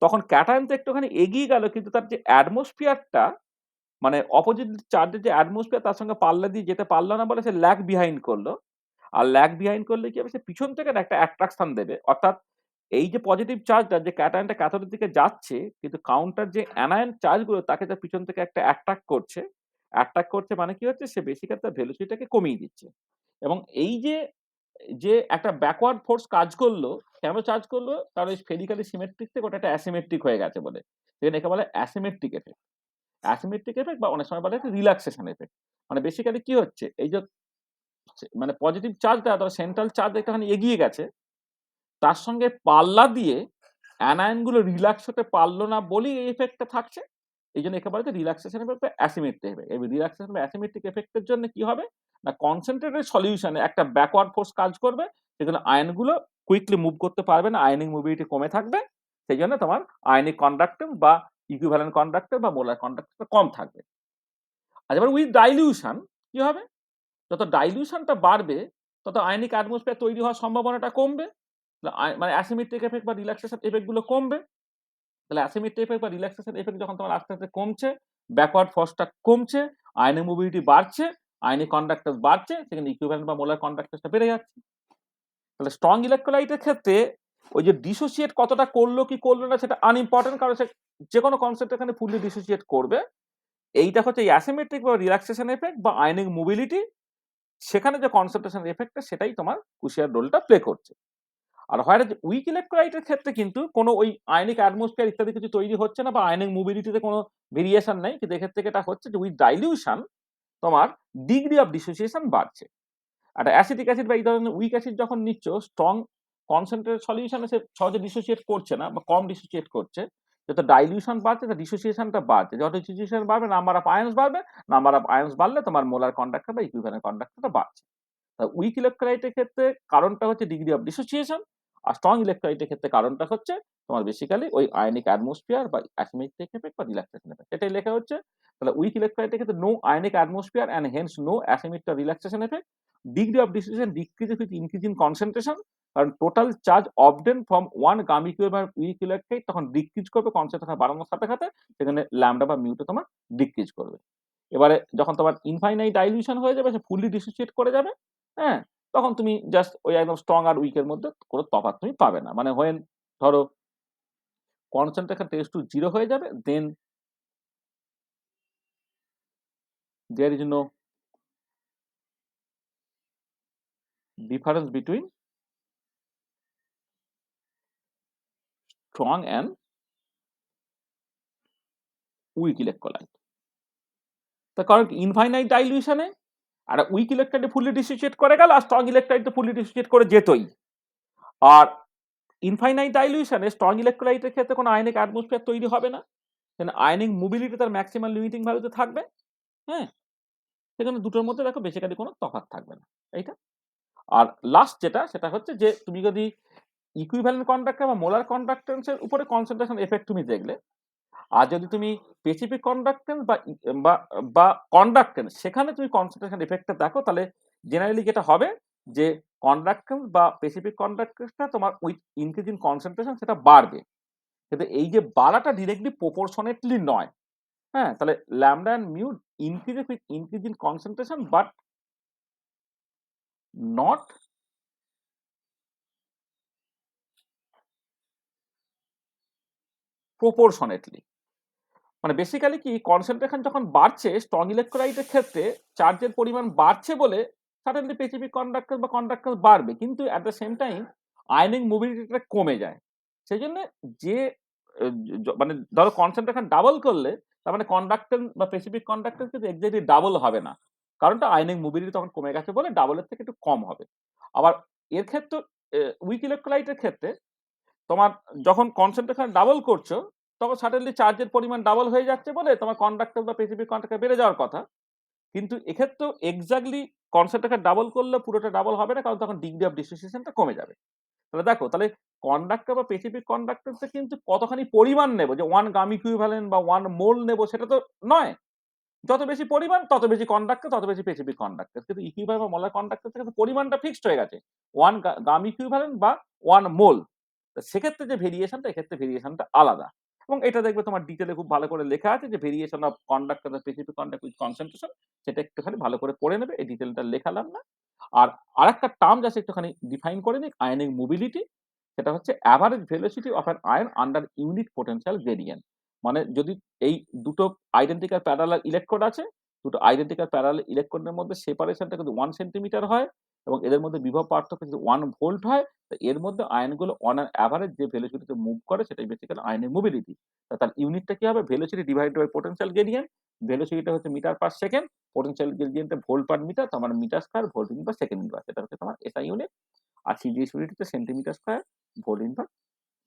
তখন ক্যাটায়ন তো একটুখানি এগিয়ে গেল, কিন্তু তার যে অ্যাটমসফিয়ারটা মানে অপোজিট চার্জের যে অ্যাটমসফিয়ার তার সঙ্গে পাল্লা দিয়ে যেতে পারল না বলে সে ল্যাগ বিহাইন্ড করলো। আর ল্যাগ বিহাইন্ড করলে কি হবে, সে পিছন থেকে না একটা অ্যাট্রাকশন দেবে। অর্থাৎ এই যে পজিটিভ চার্জটা যে ক্যাটায়নটা ক্যাথোডের দিকে যাচ্ছে, কিন্তু কাউন্টার যে অ্যানায়ন চার্জগুলো তাকে তার পিছন থেকে একটা অ্যাট্রাক্ট করছে। অ্যাট্রাক্ট করছে মানে কি হচ্ছে, সে বেসিক্যালি তার ভেলোসিটিটাকে কমিয়ে দিচ্ছে। এবং এই যে, যে একটা ব্যাকওয়ার্ড ফোর্স কাজ করলো, কেন কাজ করলো? কারণ এই স্ফেরিক্যালি সিমেট্রিক থেকে ওটা একটা অ্যাসিমেট্রিক হয়ে গেছে বলে। সেখানে একে বলে অ্যাসিমেট্রিক এফেক্ট। অ্যাসিমেট্রিক এফেক্ট বা অনেক সময় বলে রিল্যাক্সেশন এফেক্ট। মানে বেসিক্যালি কি হচ্ছে? এই যে মানে পজিটিভ চার্জটা ধরো সেন্ট্রাল চার্জ একটুখানি এগিয়ে গেছে, তার সঙ্গে পাল্লা দিয়ে অ্যানায়ন গুলো রিল্যাক্স হতে পারল না বলেই এই এফেক্টটা থাকছে। এইজন্য একে বলা হচ্ছে রিল্যাক্সেশন এফেক্ট বা অ্যাসিমেট্রিক এফেক্ট। এই রিল্যাক্সেশন বা অ্যাসিমেট্রিক এফেক্টের জন্য কি হবে? না কনসেন্ট্রেটেড সলিউশনে একটা ব্যাকওয়ার্ড ফোর্স কাজ করবে। সেখানে আয়নগুলো কুইকলি মুভ করতে পারবে না, আয়নিক মোবিলিটি কমে থাকবে। সেইজন্য তোমার আয়নিক কন্ডাক্ট্যান্স বা ইকুইভ্যালেন্ট কন্ডাক্টর বা মোলার কন্ডাক্টরটা কম থাকবে। আর এবার উইথ ডাইলিউশন কি হবে? যত ডাইলিউশনটা বাড়বে, তত আয়নিক অ্যাটমসফিয়ার তৈরি হওয়ার সম্ভাবনাটা কমবে। মানে অ্যাসিমেট্রিক এফেক্ট বা রিল্যাক্সেশন এফেক্ট গুলো কমবে। তাহলে অ্যাসিমেট্রিক এফেক্ট বা রিল্যাক্সেশন এফেক্ট যখন তোমার আস্তে, আস্তে কমছে, ব্যাকওয়ার্ড ফোর্সটা কমছে, আয়নিক মোবিলিটি বাড়ছে, আয়নিক কন্ডাক্ট্যান্স বাড়ছে, সেখানে ইকুইভ্যালেন্ট বা মোলার কন্ডাক্ট্যান্সটা বেড়ে যাচ্ছে। তাহলে স্ট্রং ইলেক্ট্রোলাইটের ক্ষেত্রে ওই যে ডিসোসিয়েট কতটা করলো কি করলো না সেটা আনইম্পর্টেন্ট, কারণ সে যেকোনো কনসেপ্ট এখানে ফুললি ডিসোসিয়েট করবে। এইটা হচ্ছে এই অ্যাসিমেট্রিক বা রিল্যাক্সেশন এফেক্ট বা আয়নিক মোবিলিটি, সেখানে যে কনসেন্ট্রেশন এফেক্টটা সেটাই তোমার কুশিয়ার রোলটা প্লে করছে। আর হয় যে উইক ইলেকট্রোলাইটের ক্ষেত্রে কিন্তু কোনো ওই আয়নিক অ্যাটমসফিয়ার ইত্যাদি কিছু তৈরি হচ্ছে না বা আয়নিক মোবিলিটিতে কোনো ভেরিয়েশন নেই, কিন্তু এক্ষেত্রে এটা হচ্ছে যে উইথ ডাইলিউশন তোমার ডিগ্রি অফ ডিসোসিয়েশন বাড়ছে। একটা অ্যাসিটিক অ্যাসিড বা এই ধরনের উইক অ্যাসিড যখন নিচ্ছ স্ট্রং কনসেন্ট্রেটেড সলিউশনে সে সহজে ডিসোসিয়েট করছে না বা কম ডিসোসিয়েট করছে। যত ডাইলিউশন বাড়ছে তার ডিসোসিয়েশনটা বাড়ছে। যত ডিসোসিয়েশন বাড়বে নাম্বার অফ আয়ন্স বাড়বে, নাম্বার অফ আয়ন্স বাড়লে তোমার মোলার কন্ডাক্টর বা ইকুইভ্যালেন্ট কন্ডাক্টরটা বাড়ছে। উইক ইলেকট্রোলাইটের ক্ষেত্রে কারণটা হচ্ছে ডিগ্রি অফ ডিসোসিয়েশন, আর স্ট্রং ইলেকট্রোলাইটের ক্ষেত্রে কারণটা হচ্ছে তোমার বেসিক্যালি ওই আয়নিক অ্যাটমসফিয়ার বা অ্যাসিমেট্রিক এফেক্ট বা রিল্যাক্সেশন এফেক্ট। এটাই লেখা হচ্ছে। তাহলে উইক ইলেকট্রোলাইটের ক্ষেত্রে no ionic atmosphere and hence no asymmetric relaxation effect. Degree of dissociation decreases with increase in concentration, কারণ total charge obtain from one gram equivalent weak electrolyte তখন decrease করবে কনসেন্ট্রেশন বাড়ানোর সাথে সাথে, সেখানে ল্যামডা বা মিউটা তোমার ডিক্রিজ করবে। এবারে যখন তোমার ইনফাইনাইট ডাইলিউশন হয়ে যাবে, সে ফুললি ডিসোসিয়েট করে যাবে, হ্যাঁ? তখন তুমি জাস্ট ওই একদম স্ট্রং আর উইক এর মধ্যে কোনো তফাৎ তুমি পাবে না। মানে হোয়েন ধরো কনসেন্ট্রেশন টেন্ডস টু 0 হয়ে যাবে, then there is no difference between strong and weak electrolyte. তার কারণ ইনফাইনাইট ডাইলিউশনে আর উইক ইলেকট্রোলাইট ফুললি ডিসোসিয়েট করে গেল, আর স্ট্রং ইলেকট্রোলাইট তো ফুললি ডিসোসিয়েট করে যেতই। আর ইনফাইনাইট ডাইলিউশনে স্ট্রং ইলেকট্রোলাইটের ক্ষেত্রে কোনো আয়নিক অ্যাটমসফিয়ার তৈরি হবে না। আয়নিক মোবিলিটি তার ম্যাক্সিমাম লিমিটিং ভ্যালুতে থাকবে, হ্যাঁ? সেখানে দুটোর মধ্যে দেখো বেসিক্যালি কোনো তফাৎ থাকবে না। এইটা। আর লাস্ট যেটা সেটা হচ্ছে যে তুমি যদি ইকুইভ্যালেন্ট কন্ডাক্টর বা মোলার কন্ডাক্ট্যান্স এর উপরে কনসেন্ট্রেশন এফেক্ট তুমি দেখলে, আর যদি তুমি স্পেসিফিক কন্ডাক্ট্যান্স বা বা কন্ডাক্ট্যান্স সেখানে তুমি কনসেন্ট্রেশন এফেক্টটা দেখো, তাহলে জেনারেলি যেটা হবে যে কন্ডাক্ট্যান্স বা স্পেসিফিক কন্ডাক্ট্যান্সটা তোমার উইথ ইনক্রিজ ইন কনসেন্ট্রেশন সেটা বাড়বে। কিন্তু এই যে বাড়াটা ডিরেক্টলি প্রপোর্শনেটলি নয়, হ্যাঁ? তাহলে lambda and mu increase with increase in concentration but not proportionately. মানে বেসিক্যালি কি কনসেন্ট্রেশন যখন বাড়ছে স্ট্রং ইলেকট্রোলাইটের ক্ষেত্রে চার্জের পরিমাণ বাড়ছে বলে সাডেনলি স্পেসিফিক কন্ডাক্টর বা কন্ডাক্টর বাড়বে, কিন্তু at the same time ionic মোবিলিটিটা কমে যায়। সেই জন্য যে মানে ধরো কনসেন্ট্রেশন ডাবল করলে তার মানে কন্ডাক্টর বা স্পেসিফিক কন্ডাক্টর কিন্তু এক্সাক্টলি ডাবল হবে না। কারণটা আয়নিক মোবিলিটি তখন কমে গেছে বলে ডাবলের থেকে একটু কম হবে। আবার এর ক্ষেত্রে উইক ইলেক্ট্রোলাইটের ক্ষেত্রে তোমার যখন কনসেন্ট্রেশন ডাবল করছো, তখন সাডেনলি চার্জের পরিমাণ ডাবল হয়ে যাচ্ছে বলে তোমার কন্ডাক্টর বা স্পেসিফিক কন্ডাক্টর বেড়ে যাওয়ার কথা। কিন্তু এক্ষেত্রেও এক্সাক্টলি কনসেন্ট্রেশন ডাবল করলে পুরোটা ডাবল হবে না, কারণ তখন ডিগ্রি অফ ডিসোসিয়েশনটা কমে যাবে। তাহলে কন্ডাক্টর বা স্পেসিফিক কন্ডাক্টরতে কিন্তু কতখানি পরিমাণ নেব, যে 1 গ্রাম ইকুইভ্যালেন্ট বা 1 মোল নেব সেটা তো নয়। যত বেশি পরিমাণ তত বেশি কন্ডাক্টর, তত বেশি স্পেসিফিক কন্ডাক্টর। কিন্তু ইকুইভ্যালেন্ট বা মোলার কন্ডাক্টর থেকে তো পরিমাণটা ফিক্সড হয়ে গেছে। 1 গ্রাম ইকুইভ্যালেন্ট বা 1 মোল। তো সেক্ষেত্রে যে ভেরিয়েশনটা, এক্ষেত্রে ভেরিয়েশনটা আলাদা। এবং এটা দেখবে তোমার ডিটেইলে খুব ভালো করে লেখা আছে যে ভেরিয়েশন অফ কন্ডাক্টর বা স্পেসিফিক কন্ডাক্টর উইথ কনসেন্ট্রেশন, সেটা একটুখানি ভালো করে পড়ে নেবে। এই ডিটেইলটা লেখালাম না। আর আরেকটা টার্ম জাস্ট একটুখানি ডিফাইন করে নিই, আয়নিক মোবিলিটি। সেটা হচ্ছে average velocity of an ion under unit potential gradient. মানে যদি এই দুটো আইডেন্টিক্যাল প্যারালাল ইলেকট্রোড আছে, দুটো আইডেন্টিক্যাল প্যারালাল ইলেকট্রোডের মধ্যে সেপারেশনটা কিন্তু 1 সেন্টিমিটার হয় এবং এদের মধ্যে বিভব পার্থক্য কিন্তু 1 ভোল্ট হয়। তো এর মধ্যে আয়নগুলো অন অ্যান এভারেজ যে ভেলোসিটিতে মুভ করে সেটাই বেসিক্যালি আয়নের মোবিলিটি। তার ইউনিটটা কি হবে? Velocity divided by potential gradient. ভেলোসিটিটা হচ্ছে মিটার পার সেকেন্ড, পোটেনশিয়াল গ্রেডিয়েন্টটা ভোল্ট পার মিটার, তার মানে metre square volt inverse second inverse. এটা হচ্ছে তোমার এসআই ইউনিট। আর সিজিএস ইউনিট হচ্ছে centimetre square volt inverse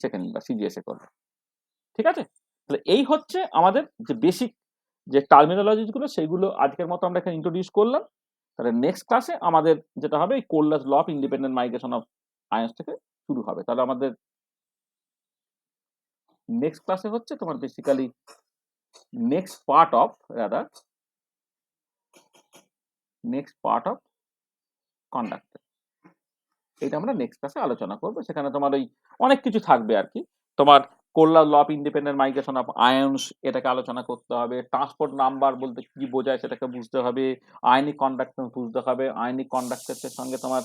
second inverse, CGS এ করবে। ঠিক আছে? তাহলে এই হচ্ছে আমাদের যে বেসিক যে টার্মিনোলজিস গুলো, সেগুলো আজকের মতো আমরা এখানে ইন্ট্রোডিউস করলাম। তাহলে নেক্সট ক্লাসে আমাদের যেটা হবে, এই Kohlrausch law of independent migration of ions থেকে শুরু হবে। তাহলে আমাদের নেক্সট ক্লাসে হচ্ছে তোমার basically next part of rather next part of conductor. এটা আমরা নেক্সট ক্লাসে আলোচনা করব। সেখানে তোমার ওই অনেক কিছু থাকবে আর কি। তোমার Kohlrausch law of independent migration of ions এটাকে আলোচনা করতে হবে। ট্রান্সপোর্ট নাম্বার বলতে কি বোঝায় সেটাকে বুঝতে হবে। আয়নিক কন্ডাক্টর বুঝতে হবে। আয়নিক কন্ডাক্টরের সঙ্গে তোমার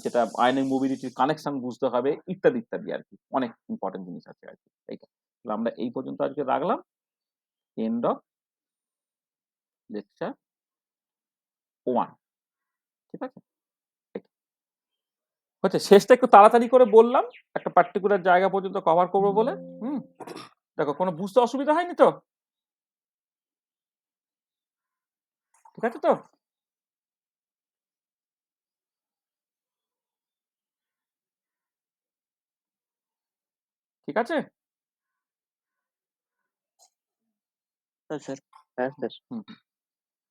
যেটা আয়নিক মোবিলিটির কানেকশন বুঝতে হবে, ইত্যাদি ইত্যাদি আর কি। অনেক ইম্পর্টেন্ট জিনিস আছে আর কি। এইটা। তাহলে আমরা এই পর্যন্ত আজকে রাখলাম। End of lecture 1। ঠিক আছে? হচ্ছে শেষটা একটু তাড়াতাড়ি করে বললাম, একটা পার্টিকুলার জায়গা পর্যন্ত কভার করবো বলে। হুম, দেখো কোনো বুঝতে অসুবিধা হয়নি তো? ঠিক আছে তো? ঠিক আছে? স্যার। হ্যাঁ, স্যার। হুম হুম।